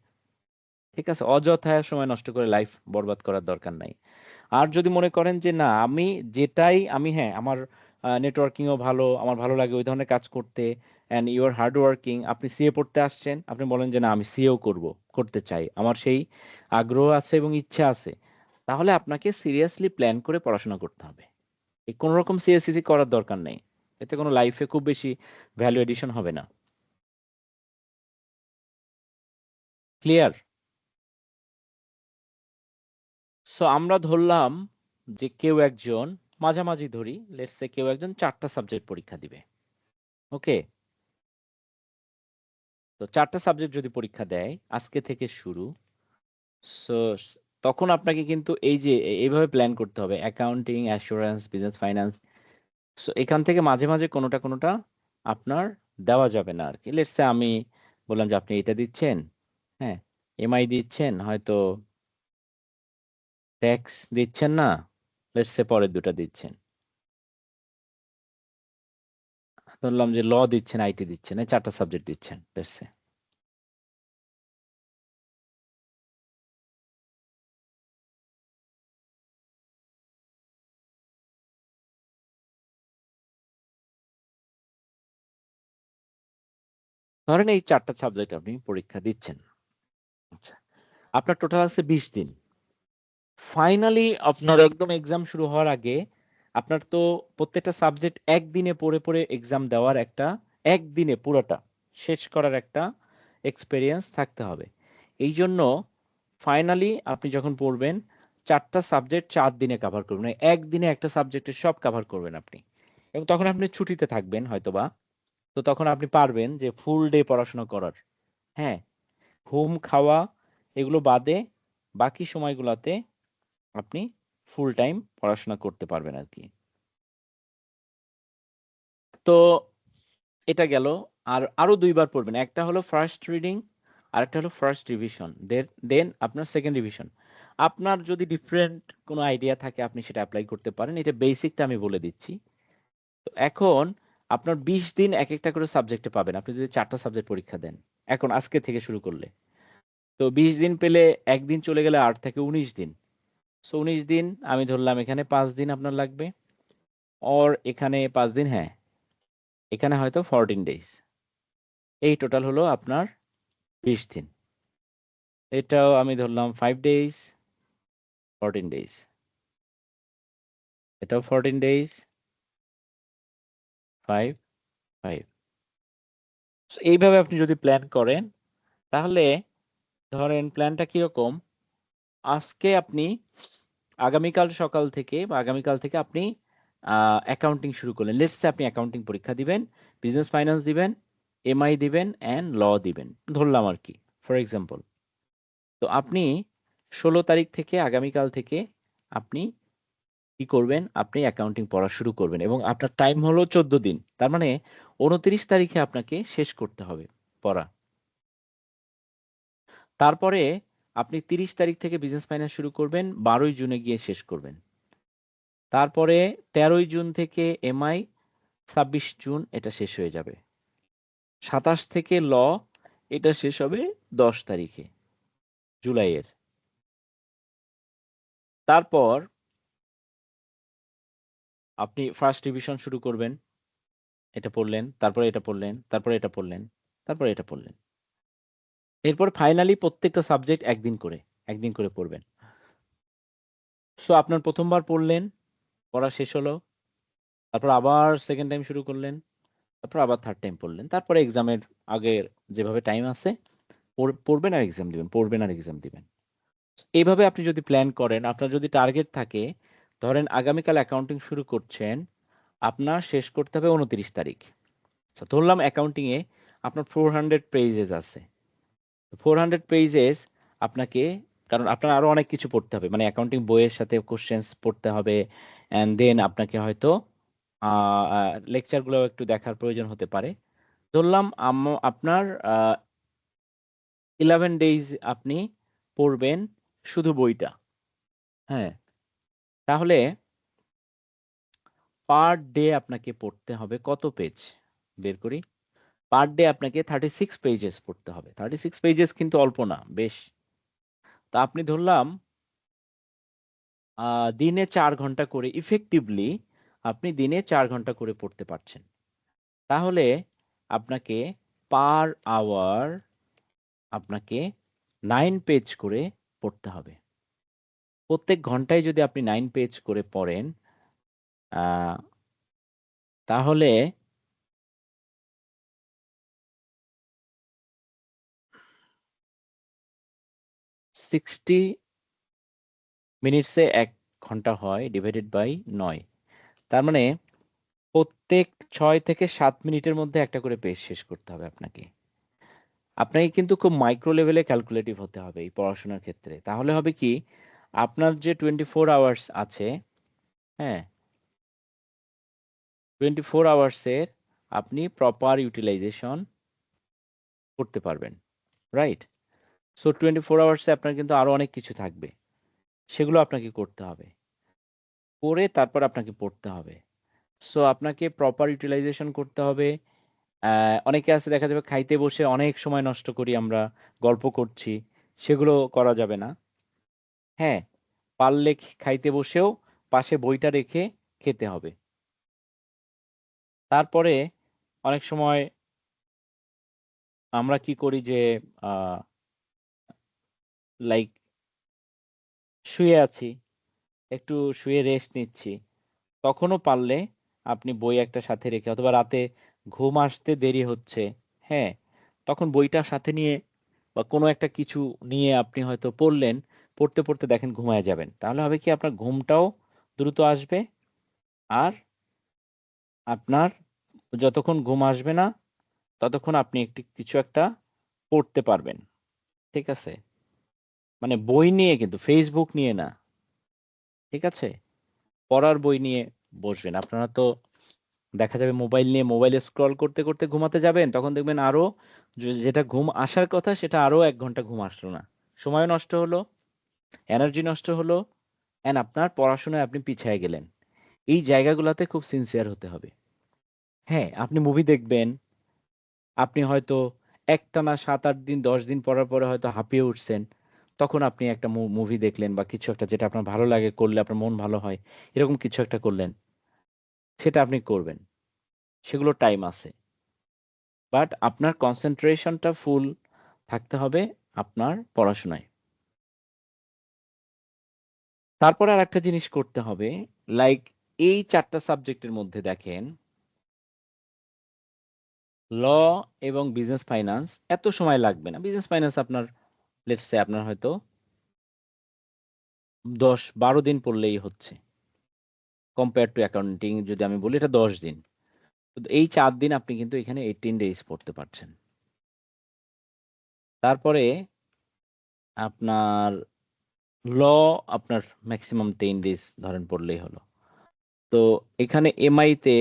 ঠিক আছে, অযথা সময় নষ্ট করে লাইফ বরবাদ করার দরকার নাই। আর যদি মনে করেন যে না আমি যেটাই আমি, হ্যাঁ আমার নেটওয়ার্কিংও ভালো, আমার ভালো লাগে ওই ধরনের কাজ করতে, and you are hard working, আপনি সিএ পড়তে আসছেন, আপনি বলেন যে না আমি সিএও করতে চাই, আমার সেই আগ্রহ আছে এবং ইচ্ছা আছে, তাহলে আপনাকে সিরিয়াসলি প্ল্যান করে পড়াশোনা করতে হবে। এই কোনো রকম সিএসসিসি করার দরকার নেই, এতে কোনো লাইফে খুব বেশি ভ্যালু এডিশন হবে না। ক্লিয়ার? সো আমরা ধরলাম যে কেউ একজন, মাঝামাঝি ধরি, লেটস সে কেউ একজন 4টা সাবজেক্ট পরীক্ষা দিবে। ওকে, তো 4টা সাবজেক্ট যদি পরীক্ষা দেয় আজকে থেকে শুরু, সো তখন আপনাকে কিন্তু এই যে এইভাবে প্ল্যান করতে হবে, accounting, assurance, business finance. So এখান থেকে মাঝে মাঝে কোনোটা আপনার দেওয়া যাবে না আর কি। লেটস সে আমি বললাম যে আপনি এটা দিচ্ছেন, হ্যাঁ এমআই দিচ্ছেন, হয়তো ট্যাক্স দিচ্ছেন না, লেটস সে পরের দুটো দিচ্ছেন। ধরলাম যে ল দিচ্ছেন, আইটি দিচ্ছেন, এই 4টা সাবজেক্ট দিচ্ছেন লেটস সে। ধরেন এই 4টা সাবজেক্ট আপনি পরীক্ষা দিচ্ছেন। আচ্ছা, আপনার টোটাল আছে 20 দিন। ফাইনালি আপনার একদম এক্সাম শুরু হওয়ার আগে আপনার তো প্রত্যেকটা সাবজেক্ট একদিনে পড়ে পড়ে এক্সাম দেওয়ার একটা, একদিনে পুরোটা শেষ করার একটা এক্সপেরিয়েন্স থাকতে হবে। এই জন্য ফাইনালি আপনি যখন পড়বেন 4টা সাবজেক্ট 4 দিনে কভার করবেন, একদিনে একটা সাবজেক্টের সব কভার করবেন আপনি। এবং তখন আপনি ছুটিতে থাকবেন হয়তোবা, তো তখন আপনি পারবেন যে ফুল ডে পড়াশোনা করার। হ্যাঁ, ঘুম খাওয়া এগুলো বাদে বাকি সময়গুলোতে আপনি ফুল টাইম পড়াশোনা করতে পারবেন আর কি। তো এটা গেল। আর আরো 2বার পড়বেন, একটা হলো ফার্স্ট রিডিং আর একটা হলো ফার্স্ট রিভিশন, দেন আপনার সেকেন্ড রিভিশন। আপনার যদি ডিফারেন্ট কোনো আইডিয়া থাকে আপনি সেটা অ্যাপ্লাই করতে পারেন, এটা বেসিকটা আমি বলে দিচ্ছি। তো এখন আপনার 20 দিন এক একটা করে সাবজেক্টে পাবেন আপনি যদি 4টা সাবজেক্ট পরীক্ষা দেন, এখন আজকে থেকে শুরু করলে। তো 20 দিন পেলে একদিন চলে গেলে 8 থেকে 19 দিন। সো 19 দিন আমি ধরলাম এখানে 5 দিন আপনার লাগবে, এখানে 5 দিন, হ্যাঁ এখানে হয়তো 14 ডেজ। এই টোটাল হলো আপনার 20 দিন। এটাও আমি ধরলাম 5 ডেজ, 14 ডেজ। এটাও 14 ডেজ, 5, 5। এইভাবে আপনি যদি প্ল্যান করেন তাহলে ধরেন প্ল্যানটা কিরকম, আজকে আপনি আগামীকাল সকাল থেকে বা আগামীকাল থেকে আপনি অ্যাকাউন্টিং শুরু করলেন। লেটস সে আপনি অ্যাকাউন্টিং পরীক্ষা দিবেন, বিজনেস ফাইন্যান্স দিবেন, এমআই দিবেন অ্যান্ড ল দিবেন, ধরলাম আর কি ফর এক্সাম্পল। তো আপনি 16 তারিখ থেকে আগামীকাল থেকে আপনি কি করবেন, আপনি অ্যাকাউন্টিং পড়া শুরু করবেন এবং আপনার টাইম হলো 14 দিন। তার মানে 29 তারিখে আপনাকে শেষ করতে হবে পড়া। তারপরে আপনি 30 তারিখ থেকে বিজনেস ফাইন্যান্স শুরু করবেন, 12ই জুনে গিয়ে শেষ করবেন। তারপরে 13ই জুন থেকে এমআই, 26 জুন এটা শেষ হয়ে যাবে। 27 থেকে ল, এটা শেষ হবে 10 তারিখে জুলাইয়ের। তারপর আপনি ফার্স্ট রিভিশন শুরু করবেন, এটা পড়লেন, তারপরে এটা পড়লেন, তারপরে এটা পড়লেন, তারপরে এটা পড়লেন। এরপর ফাইনালি প্রত্যেকটা সাবজেক্ট একদিন করে পড়বেন। সো আপনার প্রথমবার পড়লেন, পড়া শেষ হলো, তারপর আবার সেকেন্ড টাইম শুরু করলেন, তারপর আবার থার্ড টাইম পড়লেন, তারপরে এক্সামের আগের যেভাবে টাইম আছে পড়বেন আর এক্সাম দিবেন, পড়বেন আর এক্সাম দিবেন। এইভাবে আপনি যদি প্ল্যান করেন, আপনার যদি টার্গেট থাকে, ধরেন আগামীকাল অ্যাকাউন্টিং শুরু করছেন, আপনার শেষ করতে হবে 29 তারিখ। আচ্ছা, ধরলাম অ্যাকাউন্টিং এ আপনার 400 পেজেস আছে। 400 পেজেস আপনাকে, কারণ আপনার আরো অনেক কিছু পড়তে হবে, মানে অ্যাকাউন্টিং বইয়ের সাথে কোশ্চেন্স পড়তে হবে, অ্যান্ড দেন আপনাকে হয়তো লেকচারগুলো একটু দেখার প্রয়োজন হতে পারে। ধরলাম আপনার 11 ডেজ আপনি পড়বেন শুধু বইটা। হ্যাঁ, তাহলে পার ডে আপনাকে পড়তে হবে কত পেজ, বের করি। পার ডে আপনাকে 36 পেজেস পড়তে হবে। 36 পেজেস কিন্তু অল্প না, বেশ। তা আপনি ধরলাম দিনে 4 ঘন্টা করে ইফেক্টিভলি আপনি দিনে 4 ঘন্টা করে পড়তে পারছেন। তাহলে আপনাকে পার আওয়ার আপনাকে 9 পেজ করে পড়তে হবে। প্রত্যেক ঘন্টায় যদি আপনি 9 পেজ করে পড়েন, তাহলে সিক্সটি মিনিটসে 1 ঘন্টা হয়, ডিভাইডেড বাই 9। তার মানে প্রত্যেক 6 থেকে 7 মিনিটের মধ্যে একটা করে পেজ শেষ করতে হবে আপনাকে। আপনাকে কিন্তু খুব মাইক্রো লেভেলে ক্যালকুলেটিভ হতে হবে এই পড়াশোনার ক্ষেত্রে। তাহলে হবে কি, আপনার যে 24 আওয়ার্স আছে, হ্যাঁ, 24 আওয়ার্সের আপনি প্রপার ইউটিলাইজেশন করতে পারবেন, রাইট? সো 24 আওয়ার্সে আপনার কিন্তু আরো অনেক কিছু থাকবে, সেগুলো আপনাকে করতে হবে, করে তারপর আপনাকে পড়তে হবে। সো আপনাকে প্রপার ইউটিলাইজেশন করতে হবে। অনেকে আছে দেখা যাবে খাইতে বসে অনেক সময় নষ্ট করি আমরা, গল্প করছি, সেগুলো করা যাবে না। হ্যাঁ, পারলে খাইতে বসেও পাশে বইটা রেখে খেতে হবে। তারপরে অনেক সময় আমরা কি করি যে লাইক শুয়ে আছি, একটু শুয়ে রেস্ট নিচ্ছি, তখনও পারলে আপনি বই একটা সাথে রেখে, অথবা রাতে ঘুম আসতে দেরি হচ্ছে, হ্যাঁ, তখন বইটা সাথে নিয়ে বা কোনো একটা কিছু নিয়ে আপনি হয়তো পড়লেন, পড়তে পড়তে দেখেন ঘুমায় যাবেন। তাহলে হবে কি, আপনার ঘুমটাও দ্রুত আসবে, আর আপনার যতক্ষণ ঘুম আসবে না ততক্ষণ আপনি কিছু একটা পড়তে পারবেন। ঠিক আছে? মানে বই নিয়ে, কিন্তু ফেসবুক নিয়ে না। ঠিক আছে? পড়ার বই নিয়ে বসবেন। আপনারা তো দেখা যাবে মোবাইল নিয়ে মোবাইলে স্ক্রল করতে করতে ঘুমাতে যাবেন, তখন দেখবেন আরো যেটা ঘুম আসার কথা সেটা আরো 1 ঘন্টা ঘুম আসলো না, সময় নষ্ট হলো, এনার্জি নষ্ট হলো, এন্ড আপনার পড়াশোনায় আপনি পিছিয়ে গেলেন। এই জায়গাগুলোতে খুব সিনসিয়ার হতে হবে। হ্যাঁ, আপনি মুভি দেখবেন, আপনি হয়তো একটানা 7-8 দিন 10 দিন পড়ার পরে হয়তো হাঁপিয়ে উঠছেন, তখন আপনি একটা মুভি দেখলেন বা কিছু একটা যেটা আপনার ভালো লাগে, করলে আপনার মন ভালো হয়, এরকম কিছু একটা করলেন, সেটা আপনি করবেন। সেগুলো টাইম আছে, বাট আপনার কনসেন্ট্রেশনটা ফুল থাকতে হবে আপনার পড়াশোনায়। তারপরে আর একটা জিনিস করতে হবে, লাইক এই 4টা সাবজেক্টের মধ্যে দেখেন ল এবং বিজনেস ফাইন্যান্স এত সময় লাগবে না। বিজনেস ফাইন্যান্স আপনার লেটস সে আপনার হয়তো 10-12 দিন পড়লেই হচ্ছে, কম্পেয়ার টু অ্যাকাউন্টিং যদি আমি বলি এটা 10 দিন। তো এই 4 দিন আপনি কিন্তু এখানে 18 ডেজ পড়তে পারছেন। তারপরে আপনার ল আপনার ম্যাক্সিমাম 10 ডেজ ধরেন পড়লেই হলো। তো এখানে এমআই তে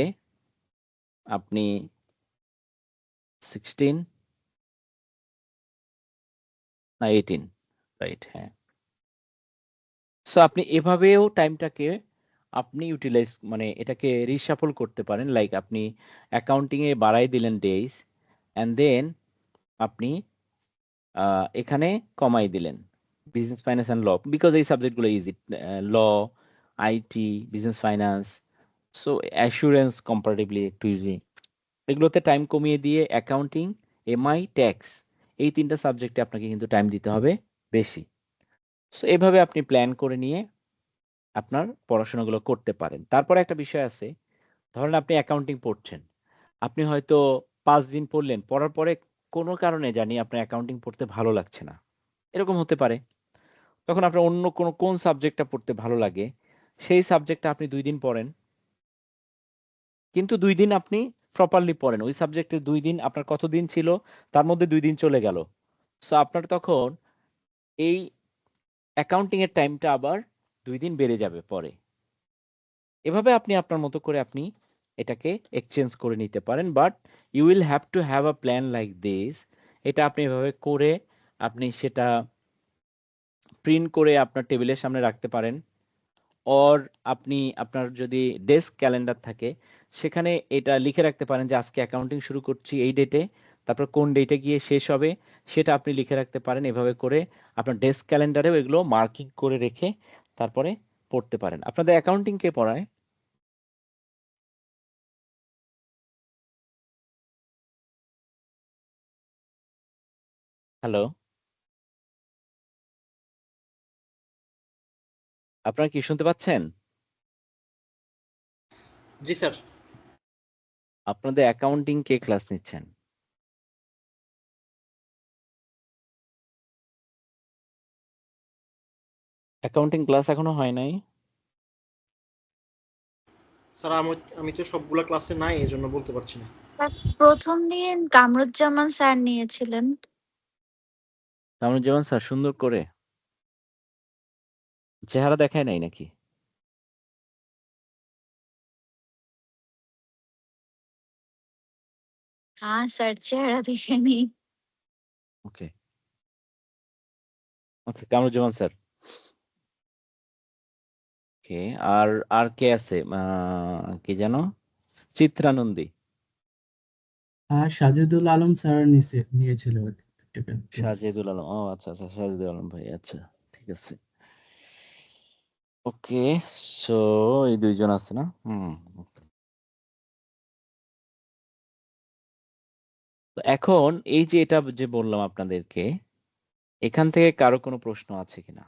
আপনি 16 না 18, রাইট? হ্যাঁ। সো আপনি এভাবেও টাইমটাকে আপনি ইউটিলাইজ মানে এটাকে রিশাফল করতে পারেন। লাইক আপনি অ্যাকাউন্টিং এ বাড়াই দিলেন ডেজ অ্যান্ড দেন আপনি এখানে কমাই দিলেন business finance and law, because এই সাবজেক্টগুলো easy, law, IT, business finance, so assurance comparatively একটু ইজি। এগুলোতে টাইম কমিয়ে দিয়ে অ্যাকাউন্টিং, এমআই, ট্যাক্স এই 3টা সাবজেক্টে আপনাকে কিন্তু টাইম দিতে হবে বেশি। সো এভাবে আপনি প্ল্যান করে নিয়ে আপনার পড়াশোনাগুলো করতে পারেন। তারপরে একটা বিষয় আছে, ধরেন আপনি অ্যাকাউন্টিং পড়ছেন, আপনি হয়তো 5 দিন পড়লেন, পড়ার পরে কোনো কারণে জানি আপনার অ্যাকাউন্টিং পড়তে ভালো লাগছে না, এরকম হতে পারে। তখন আপনার অন্য কোন সাবজেক্টটা পড়তে ভালো লাগে, সেই সাবজেক্টটা আপনি 2 দিন পড়েন, কিন্তু 2 দিন আপনি প্রপারলি পড়েন। ওই সাবজেক্টের 2 দিন আপনার কত দিন ছিল, তার মধ্যে 2 দিন চলে গেল। সো আপনার তখন এই অ্যাকাউন্টিং এর টাইমটা আবার 2 দিন বেড়ে যাবে পরে। এভাবে আপনি আপনার মতো করে আপনি এটাকে এক্সচেঞ্জ করে নিতে পারেন, but you will have to have a plan like this. এটা আপনি এভাবে করে আপনি সেটা প্রিন্ট করে আপনার টেবিলের সামনে রাখতে পারেন, অর আপনি আপনার যদি ডেস্ক ক্যালেন্ডার থাকে সেখানে এটা লিখে রাখতে পারেন যে আজকে অ্যাকাউন্টিং শুরু করছি এই ডেটে, তারপর কোন ডেটে গিয়ে শেষ হবে সেটা আপনি লিখে রাখতে পারেন। এভাবে করে আপনার ডেস্ক ক্যালেন্ডারেও এগুলো মার্কিং করে রেখে তারপরে পড়তে পারেন। আপনাদের অ্যাকাউন্টিং কে পড়ায়? হ্যালো, আপনারা কি শুনতে পাচ্ছেন? জি স্যার। আপনাদের অ্যাকাউন্টিং কে ক্লাস নিচ্ছেন? অ্যাকাউন্টিং ক্লাস এখনো হয় নাই? স্যার আমি তো সবগুলা ক্লাসে নাই, এই জন্য বলতে পারছি না। প্রথম দিন কামরুজ্জামান স্যার নিয়েছিলেন। কামরুজ্জামান স্যার সুন্দর করে চেহারা দেখায় নাই নাকি? হ্যাঁ স্যার, চেহারা দেখেনি। ওকে ওকে, কামরুজ্জামান স্যার। ওকে, আর আর কে আছে? কি যেন, চিত্রানন্দী। সাজেদুল আলম স্যার নিয়েছিল ক্লাস। সাজেদুল আলম, ও আচ্ছা আচ্ছা, সাজেদুল আলম ভাই, আচ্ছা ঠিক আছে। ওকে, সো এই 2জন আছে না? তো এখন এই যে এটা যে বললাম আপনাদেরকে, এখান থেকে কারো কোনো প্রশ্ন আছে কিনা?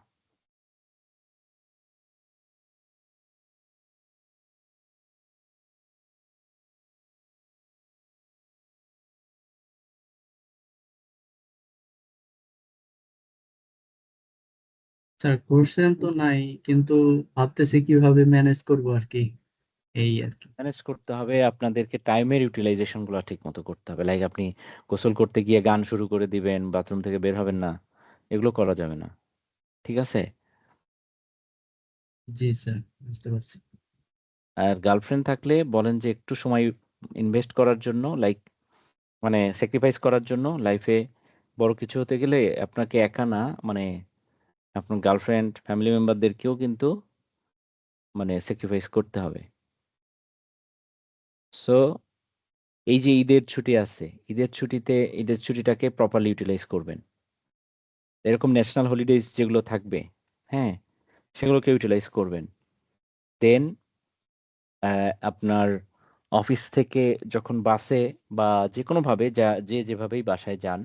স্যার কোর্সেন তো নাই, কিন্তু ভাবতেছি কিভাবে ম্যানেজ করবো আর কি, এই আর কি। ম্যানেজ করতে হবে, আপনাদেরকে টাইমের ইউটিলাইজেশন গুলো ঠিক মতো করতে হবে। লাইক আপনি গোসল করতে গিয়ে গান শুরু করে দিবেন, বাথরুম থেকে বের হবেন না, এগুলো করা যাবে না। ঠিক আছে? জি স্যার, বুঝতে পারছি। আর গার্লফ্রেন্ড থাকলে বলেন যে একটু সময় ইনভেস্ট করার জন্য, লাইক মানে স্যাক্রিফাইস করার জন্য। লাইফে বড় কিছু হতে গেলে আপনাকে একা না, মানে আপনার গার্লফ্রেন্ড, ফ্যামিলি মেম্বারদেরকেও কিন্তু মানে স্যাক্রিফাইস করতে হবে। সো এই যে ঈদের ছুটি আছে, ঈদের ছুটিটাকে প্রপারলি ইউটিলাইজ করবেন। এরকম ন্যাশনাল হলিডেজ যেগুলো থাকবে, হ্যাঁ, সেগুলোকে ইউটিলাইজ করবেন। দেন আপনার অফিস থেকে যখন বাসে বা যেকোনোভাবে যে যেভাবেই বাসায় যান,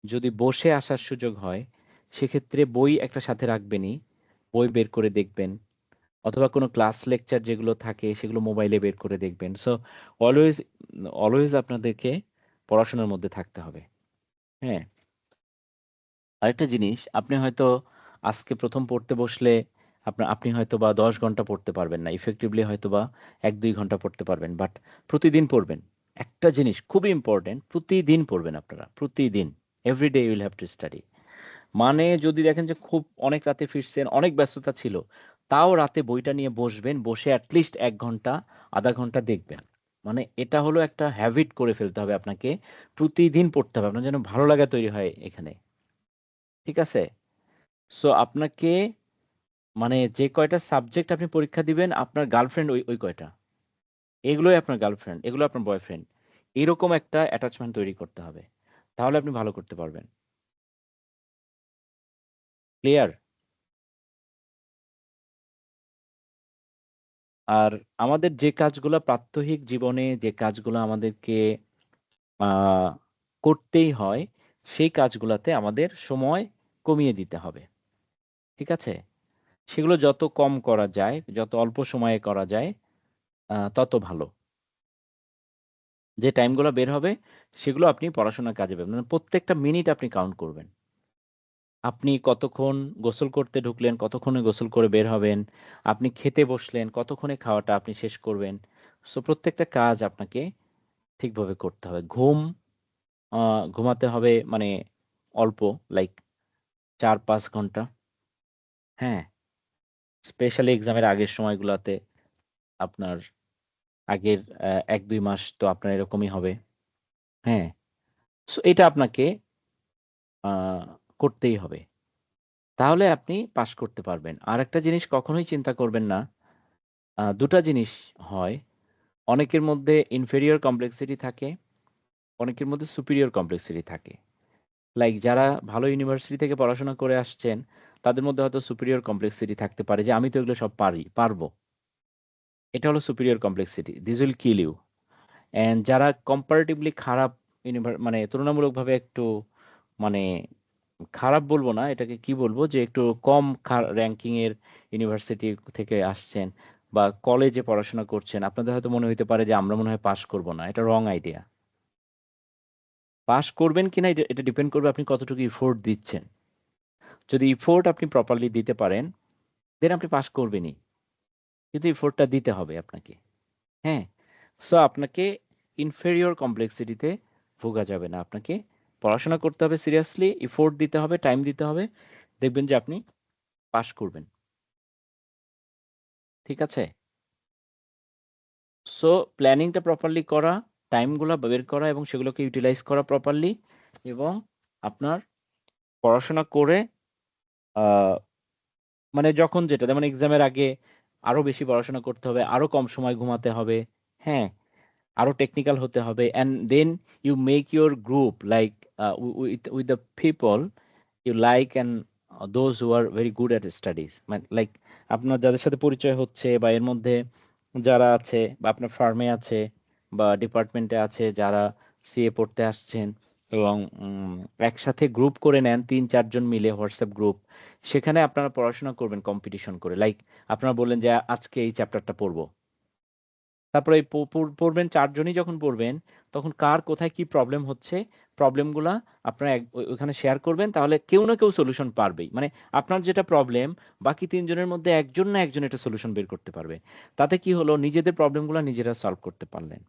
যদি বসে আসার সুযোগ হয়, সেক্ষেত্রে বই একটা সাথে রাখবেনই। বই বের করে দেখবেন। অথবা কোনো ক্লাস লেকচার যেগুলো থাকে সেগুলো মোবাইলে বের করে দেখবেন। সো অলওয়েজ অলওয়েজ আপনাদেরকে পড়াশোনার মধ্যে থাকতে হবে। হ্যাঁ? আরেকটা জিনিস, আপনি হয়তো আজকে ১ম পড়তে বসলে আপনি হয়তোবা ১০ ঘন্টা পড়তে পারবেন না। ইফেক্টিভলি হয়তোবা ১-২ ঘন্টা পড়তে পারবেন। বাট প্রতিদিন পড়বেন। একটা জিনিস খুবই ইম্পোর্টেন্ট, প্রতিদিন পড়বেন আপনারা। প্রতিদিন। Every day you will have to study. মানে যদি দেখেন যে খুব অনেক রাতে ফিরছেন, অনেক ব্যস্ততা ছিল, তাও রাতে বইটা নিয়ে বসবেন, বসে এট লিস্ট ১ ঘন্টা, ০.৫ ঘন্টা দেখবেন। মানে এটা হলো একটা হ্যাবিট করে ফেলতে হবে আপনাকে। প্রতিদিন পড়তে হবে। আপনার যেন ভালো লাগা তৈরি হয় এখানে। ঠিক আছে? সো আপনাকে মানে যে কয়টা সাবজেক্ট আপনি পরীক্ষা দিবেন, আপনার গার্লফ্রেন্ড ওই কয়টা। এগুলোই আপনার গার্লফ্রেন্ড, এগুলো আপনার বয়ফ্রেন্ড। এরকম একটা অ্যাটাচমেন্ট তৈরি করতে হবে। তাহলে আপনি ভালো করতে পারবেন। ক্লিয়ার? আর আমাদের যে কাজগুলা প্রাত্যহিক জীবনে যে কাজগুলো আমাদেরকে আ করতেই হয়, সেই কাজগুলাতে আমাদের সময় কমিয়ে দিতে হবে। ঠিক আছে? সেগুলো যত কম করা যায়, যত অল্প সময়ে করা যায়, তত ভালো। যে টাইমগুলো বের হবে, সেগুলো আপনি পড়াশোনার কাজে পাবেন। মানে প্রত্যেকটা মিনিট আপনি কাউন্ট করবেন। আপনি কতক্ষণ গোসল করতে ঢুকলেন, কতক্ষণে গোসল করে বের হবেন। আপনি খেতে বসলেন, কতক্ষণে খাওয়াটা আপনি শেষ করবেন। সো প্রত্যেকটা কাজ আপনাকে ঠিকভাবে করতে হবে। আ ঘুমাতে হবে মানে অল্প, লাইক ৪-৫ ঘন্টা। হ্যাঁ? স্পেশালি এক্সামের আগের সময়গুলাতে আপনার আগের ১-২ মাস তো আপনার এরকমই হবে। হ্যাঁ? সো এটা আপনাকে আ করতেই হবে। তাহলে আপনি পাস করতে পারবেন। আরেকটা জিনিস কখনোই চিন্তা করবেন না। ২ টা জিনিস হয়। অনেকের মধ্যে ইনফেরিয়র কমপ্লেক্সিটি থাকে, অনেকের মধ্যে সুপিরিয়র কমপ্লেক্সিটি থাকে। লাইক যারা ভালো ইউনিভার্সিটি থেকে পড়াশোনা করে আসছেন, তাদের মধ্যে হয়তো সুপিরিয়র কমপ্লেক্সিটি থাকতে পারে যে আমি তো এগুলো সব পারবো। এটা হলো superior complexity. This will kill you. And যারা কম্পারেটিভলি খারাপ মানে তুলনামূলকভাবে একটু মানে খারাপ বলব না, এটাকে কি বলবো যে একটু কম র‍্যাংকিং এর ইউনিভার্সিটি থেকে আসছেন বা কলেজে পড়াশোনা করছেন। আপনাদের হয়তো মনে হইতে পারে যে আমরা মনে হয় পাস করব না। এটা রং আইডিয়া। পাস করবেন কিনা এটা ডিপেন্ড করবে আপনি কতটুকু এফোর্ট দিচ্ছেন। যদি এফোর্ট আপনি প্রপারলি দিতে পারেন, দেন আপনি পাস করবেনই। কিন্তু এফোর্টটা দিতে হবে আপনাকে। হ্যাঁ? সো আপনাকে ইনফেরিয়র কমপ্লেক্সিটি তে ভোগা যাবে না। আপনাকে পড়াশোনা করতে হবে সিরিয়াসলি, এফোর্ট দিতে হবে, টাইম দিতে হবে। দেখবেন যে আপনি পাস করবেন। ঠিক আছে? সো প্ল্যানিংটা প্রপারলি করা, টাইমগুলা বের করা এবং সেগুলোকে ইউটিলাইজ করা প্রপারলি এবং আপনার পড়াশোনা করে আ মানে যখন যেটা যেমন এক্সামের আগে আরো বেশি পড়াশোনা করতে হবে, আরো কম সময় ঘুমাতে হবে। হ্যাঁ? আরো টেকনিক্যাল হতে হবে and then you make your group like with the people you like and those who are very good at studies. মানে লাইক আপনার যাদের সাথে পরিচয় হচ্ছে বা এর মধ্যে যারা আছে বা আপনার ফার্মে আছে বা ডিপার্টমেন্টে আছে যারা সিএ পড়তে আসছেন এবং একসাথে গ্রুপ করে নেন ৩-৪ জন মিলে হোয়াটসঅ্যাপ গ্রুপ। সেখানে আপনারা পড়াশোনা করবেন কম্পিটিশন করে। লাইক আপনারা বললেন যে আজকে এই চ্যাপ্টারটা পড়বো। তারপরে এই পড়বেন ৪ জনই যখন পড়বেন, তখন কার কোথায় কি প্রবলেম হচ্ছে, প্রবলেমগুলা আপনারা ওইখানে শেয়ার করবেন। তাহলে কেউ না কেউ সলিউশন পারবেই। মানে আপনার যেটা প্রবলেম, বাকি ৩ জনের মধ্যে একজন না একজন এটা সলিউশন বের করতে পারবে। তাতে কি হলো? নিজেদের প্রবলেমগুলা নিজেরা সলভ করতে পারলেন।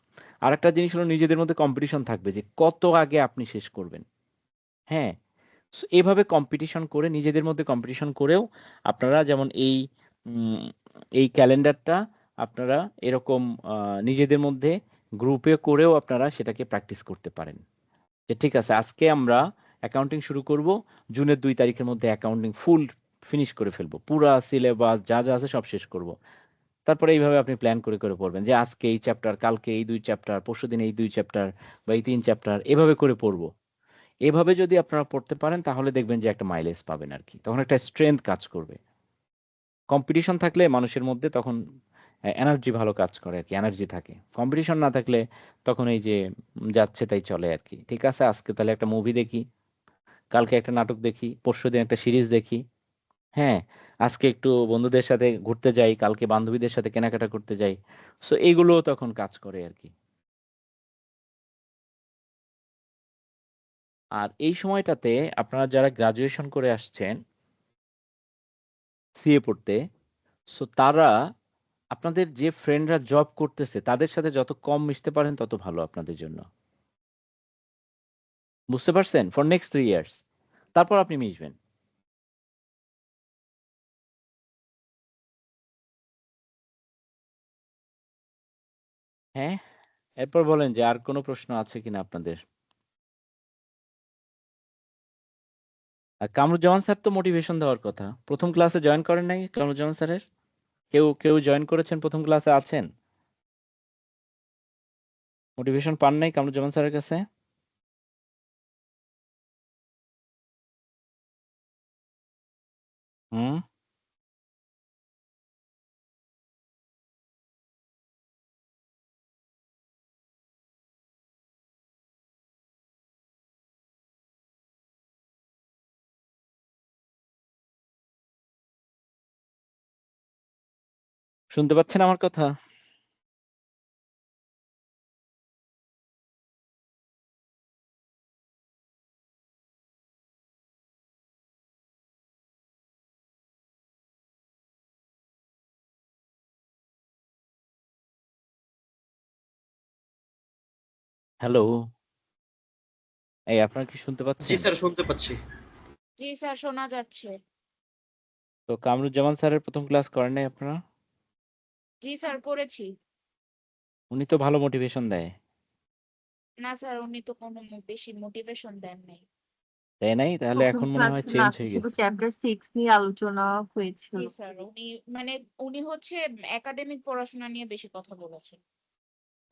আরেকটা জিনিস হলো নিজেদের মধ্যে কম্পিটিশন থাকবে যে কত আগে আপনি শেষ করবেন। হ্যাঁ? সো এভাবে কম্পিটিশন করে নিজেদের মধ্যে কম্পিটিশন করেও আপনারা যেমন উম এই ক্যালেন্ডারটা আপনারা এরকম নিজেদের মধ্যে গ্রুপে করেও আপনারা সেটাকে প্র্যাকটিস করতে পারেন। যে ঠিক আছে আজকে আমরা অ্যাকাউন্টিং শুরু করব। জুনের ২ তারিখের মধ্যে অ্যাকাউন্টিং ফুল ফিনিশ করে ফেলবো। পুরা সিলেবাস যা আছে সব শেষ করব। তারপরে এইভাবে আপনি প্ল্যান করে পড়বেন যে আজকে এই চ্যাপ্টার, কালকে এই ২ চ্যাপ্টার, পরশুদিন এই ২ চ্যাপ্টার বা এই ৩ চ্যাপ্টার এভাবে করে পড়ব। এভাবে যদি আপনারা পড়তে পারেন তাহলে দেখবেন যে একটা মাইলেজ পাবেন আরকি। তখন একটা স্ট্রেংথ কাজ করবে। কম্পিটিশন থাকলে মানুষের মধ্যে তখন এনার্জি ভালো কাজ করে আর কি, এনার্জি থাকে। কম্পিটিশন না থাকলে তখন এই যে যাচ্ছে তাই চলে আর কি। ঠিক আছে, আজকে তাহলে একটা মুভি দেখি, কালকে একটা নাটক দেখি, পরশুদিন একটা সিরিজ দেখি। হ্যাঁ, আজকে একটু বন্ধুদের সাথে ঘুরতে যাই, কালকে বান্ধবীদের সাথে কেনাকাটা করতে যাই। সো এগুলো তখন কাজ করে আর কি। আর এই সময়টাতে আপনারা যারা গ্রাজুয়েশন করে আসছেন সিএ পড়তে, সো তারা আপনাদের যে ফ্রেন্ডরা জব করতেছে তাদের সাথে যত কম মিশতে পারেন তত ভালো আপনাদের জন্য। বুঝতে পারছেন? ফর নেক্সট 3 ইয়ার্স, তারপর আপনি মিশবেন। হ্যাঁ, এরপর বলেন যে আর কোনো প্রশ্ন আছে কিনা আপনাদের। আর কামরুজ্জামান স্যার তো মোটিভেশন দেওয়ার কথা, প্রথম ক্লাসে জয়েন করেন নাই কামরুজ্জামান স্যারের? কেউ কেউ জয়েন করেছেন, প্রথম ক্লাসে আছেন? মোটিভেশন পান নাই কামরুজ্জামান স্যারের কাছে? হুম, শুনতে পাচ্ছেন আমার কথা? হ্যালো, এই আপনারা কি শুনতে জি পাচ্ছেন? স্যার, শুনতে পাচ্ছি। জি স্যার, শোনা যাচ্ছে। তো কামরুজ্জামান স্যারের প্রথম ক্লাস করেন নাই আপনারা? জি স্যার, করেছি। উনি তো ভালো মোটিভেশন দেয়। না স্যার, উনি তো কোনো বেশি মোটিভেশন দেন নাই। দেয় নাই? তাহলে প্রথম এখন মনে হয় ক্লাসে চেঞ্জ লাস্টে হয়ে শুধু গেছে। চ্যাপ্টার 6 নিয়ে আলোচনা হয়েছিল। জি স্যার, উনি মানে উনি হচ্ছে একাডেমিক পড়াশোনা নিয়ে বেশি কথা বলেছেন।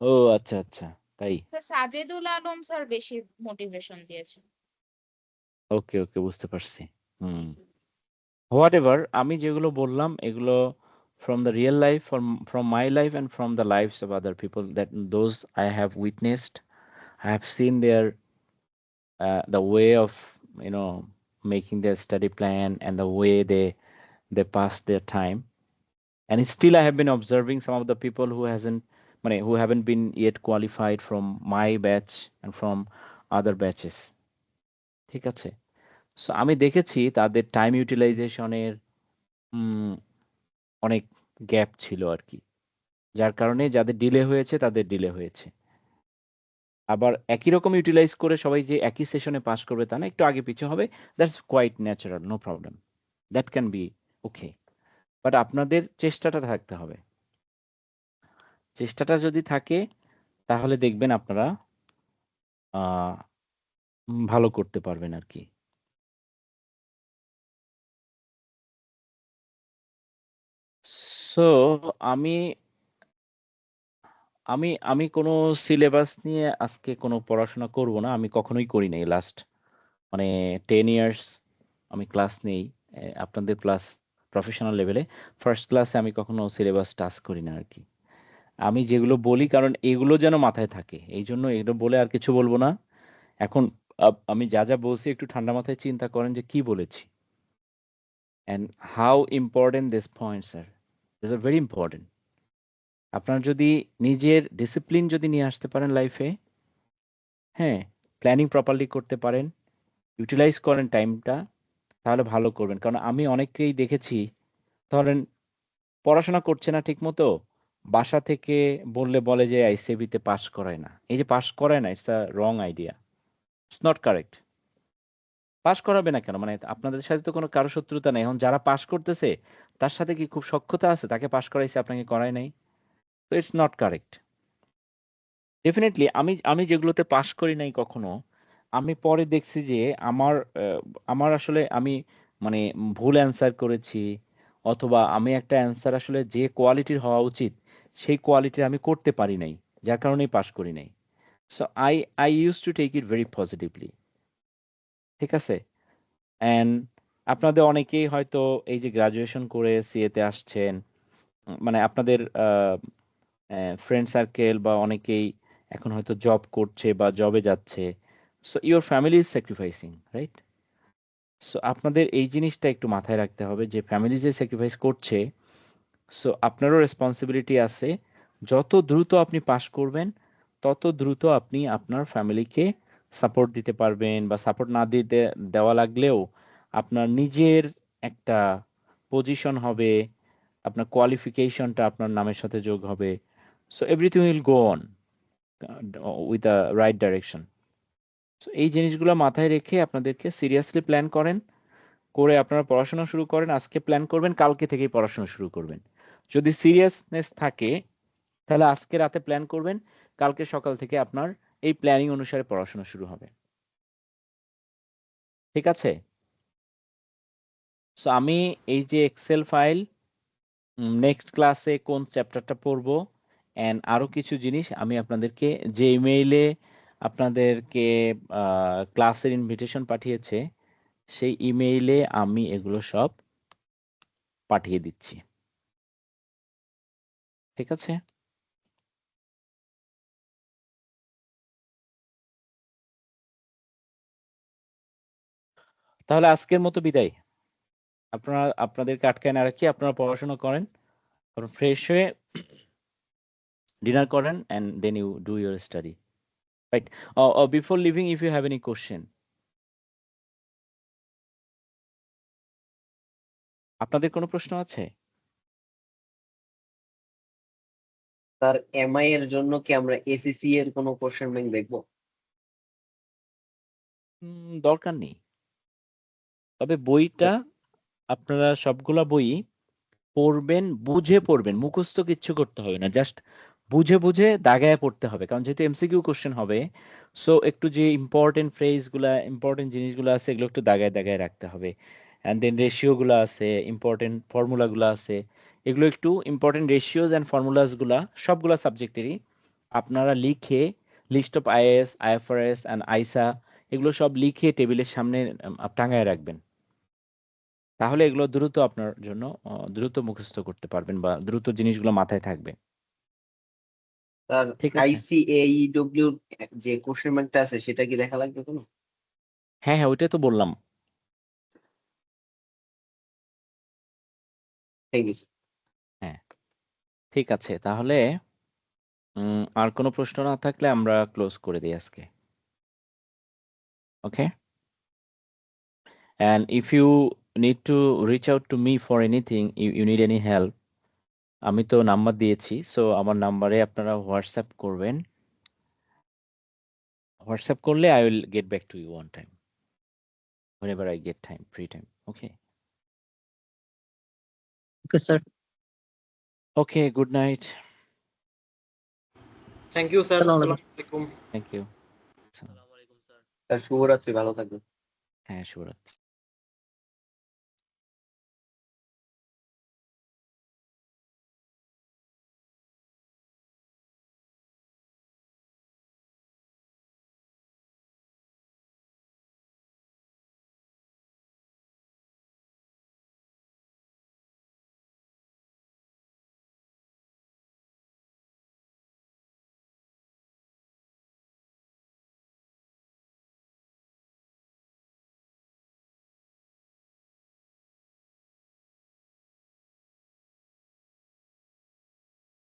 ও আচ্ছা আচ্ছা, তাই। স্যার সাজেদুল আলম স্যার বেশি মোটিভেশন দিয়েছেন। ওকে ওকে, বুঝতে পারছি। জি হুম, স্যার। হোয়াট এভার, আমি যেগুলো বললাম এগুলো from the real life, from my life and from the lifes of other people, that those I have witnessed, I have seen the way of making their study plan and the way they pass their time. And still I have been observing some of the people who haven't been yet qualified from my batch and from other batches. ঠিক আছে? সো আমি দেখেছি তাদের টাইম ইউটিলাইজেশনের অনেক গ্যাপ ছিল আর কি, যার কারণে যাদের ডিলে হয়েছে তাদের ডিলে হয়েছে। আবার একই রকম ইউটিলাইজ করে সবাই যে একই সেশনে পাস করবে তা না, একটু আগে পিছে হবে। That's quite natural, no problem, that can be okay. But আপনাদের চেষ্টাটা থাকতে হবে। চেষ্টাটা যদি থাকে তাহলে দেখবেন আপনারা আহ, ভালো করতে পারবেন আর কি। সো আমি আমি আমি কোনো সিলেবাস নিয়ে আজকে কোনো পড়াশোনা করব না, আমি কখনোই করি নাই লাস্ট 10 ইয়ার্স আমি ক্লাস নেই আপনাদের প্লাস প্রফেশনাল লেভেলে। ফার্স্ট ক্লাসে আমি কখনো সিলেবাস টাচ করি না আর কি। আমি যেগুলো বলি কারণ এগুলো যেন মাথায় থাকে, এই জন্য এগুলো বলে আর কিছু বলবো না। এখন আমি যা যা বলছি একটু ঠান্ডা মাথায় চিন্তা করেন যে কি বলেছি, and how important this points are, this are very important. আপনার যদি নিজের ডিসিপ্লিন যদি নিয়ে আসতে পারেন লাইফে, হ্যাঁ, প্ল্যানিং প্রপারলি করতে পারেন, ইউটিলাইজ করেন টাইমটা, তাহলে ভালো করবেন। কারণ আমি অনেককেই দেখেছি, ধরেন পড়াশোনা করছে না ঠিক মতো, বাসা থেকে বলে যে আইসিএবি তে পাস করায় না। এই যে পাস করায় না, it's a wrong idea, it's not correct. Pass করাবে না কেন? মানে আপনাদের সাথে তো কোনো কারো শত্রুতা নেই। এখন যারা পাস করতেছে তার সাথে কি খুব সখ্যতা আছে? তাকে পাস করাইছে, আপনাকে করায় নাই। তো ইটস নট কারেক্ট। ডেফিনিটলি আমি আমি যেগুলোতে পাস করি নাই কখনো, আমি পরে দেখছি যে আমার আমার আসলে আমি মানে ভুল অ্যান্সার করেছি, অথবা আমি একটা অ্যান্সার আসলে যে কোয়ালিটির হওয়া উচিত সেই কোয়ালিটির আমি করতে পারি নাই, যার কারণেই পাস করি নাই। So I use to take it very positively. ঠিক আছে? অ্যান্ড আপনাদের অনেকেই হয়তো এই যে গ্রাজুয়েশন করে সিএতে আসছেন, মানে আপনাদের ফ্রেন্ড সার্কেল বা অনেকেই এখন হয়তো জব করছে বা জবে যাচ্ছে, so your family is sacrificing, right? So আপনাদের এই জিনিসটা একটু মাথায় রাখতে হবে যে ফ্যামিলি যে স্যাক্রিফাইস করছে, সো আপনারও রেসপন্সিবিলিটি আছে। যত দ্রুত আপনি পাস করবেন তত দ্রুত আপনি আপনার ফ্যামিলিকে সাপোর্ট দিতে পারবেন, বা সাপোর্ট না দিতে দেওয়া লাগলেও আপনার নিজের একটা পজিশন হবে, আপনার কোয়ালিফিকেশনটা আপনার নামের সাথে যোগ হবে। So everything will go on with the right direction. So এই জিনিসগুলো মাথায় রেখে আপনাদেরকে সিরিয়াসলি প্ল্যান করেন, করে আপনারা পড়াশোনা শুরু করেন। আজকে প্ল্যান করবেন, কালকে থেকেই পড়াশোনা শুরু করবেন। যদি সিরিয়াসনেস থাকে তাহলে আজকে রাতে প্ল্যান করবেন, কালকে সকাল থেকে আপনার এই প্ল্যানিং অনুসারে পড়াশোনা শুরু হবে। ঠিক আছে? সো আমি এই যে এক্সেল ফাইল, নেক্সট ক্লাসে কোন চ্যাপ্টারটা পড়বো অ্যান্ড আরও কিছু জিনিস আমি আপনাদেরকে যে ইমেইলে আপনাদেরকে ক্লাসের ইনভিটেশন পাঠিয়েছে সেই ইমেইলে আমি এগুলো সব পাঠিয়ে দিচ্ছি। ঠিক আছে? তাহলে আজকের মতো বিদায়। আপনারা আপনাদেরকে আটকায় না রাখি, আপনারা পড়াশোনা করেন, ফ্রেশ হয়ে ডিনার করেন and then you do your study, right? Before leaving, if you have any question, আপনাদের কোনো প্রশ্ন আছে? স্যার এমআই এর জন্য কি আমরা এসএসসি এর কোনো কোশ্চেন ব্যাংক দেখবো? দরকার নেই, তবে বইটা আপনারা সবগুলা বই পড়বেন, বুঝে পড়বেন, মুখস্থ কিচ্ছু করতে হবে না, জাস্ট বুঝে বুঝে দাগায় পড়তে হবে, কারণ যেহেতু এমসিকিউ কোশ্চেন হবে, সো একটু যে ইম্পর্টেন্ট ফ্রেজগুলা, ইম্পর্টেন্ট জিনিসগুলো আছে এগুলো একটু দাগায় দাগায় রাখতে হবে। অ্যান্ড দেন রেশিওগুলো আছে, ইম্পর্টেন্ট ফর্মুলাগুলো আছে, এগুলো একটু ইম্পর্টেন্ট রেশিওজ অ্যান্ড ফর্মুলাসগুলা সবগুলা সাবজেক্টেরই আপনারা লিখে, list of IAS, IFRS and ISA, এগুলো সব লিখে টেবিলের সামনে টাঙায় রাখবেন। তাহলে এগুলো দ্রুত আপনার জন্য দ্রুত মুখস্থ করতে পারবেন বা দ্রুত জিনিসগুলো মাথায় থাকবে। স্যার ঠিক আছে? আইসিএইডব্লিউ যে কোশ্চেন ব্যাংকটা আছে সেটা কি দেখা লাগবে কোনো? হ্যাঁ হ্যাঁ, ওইটাই তো বললাম। Thank you sir. হ্যাঁ, ঠিক আছে। তাহলে আর কোনো প্রশ্ন না থাকলে আমরা ক্লোজ করে দিই আজকে। ওকে? And if you need to reach out to me for anything, you need any help, আমি তো নাম্বার দিয়েছি, সো আমার নাম্বারে আপনারা হোয়াটসঅ্যাপ করবেন। হোয়াটসঅ্যাপ করলে I will get back to you on time, whenever I get time, free time. Okay? Okay sir. Okay, good night. Thank you sir. আসসালামু আসসালামু আলাইকুম। Thank you. স্যার শুভরাত্রি, ভালো থাকবেন। হ্যাঁ, শুভরাত্রি।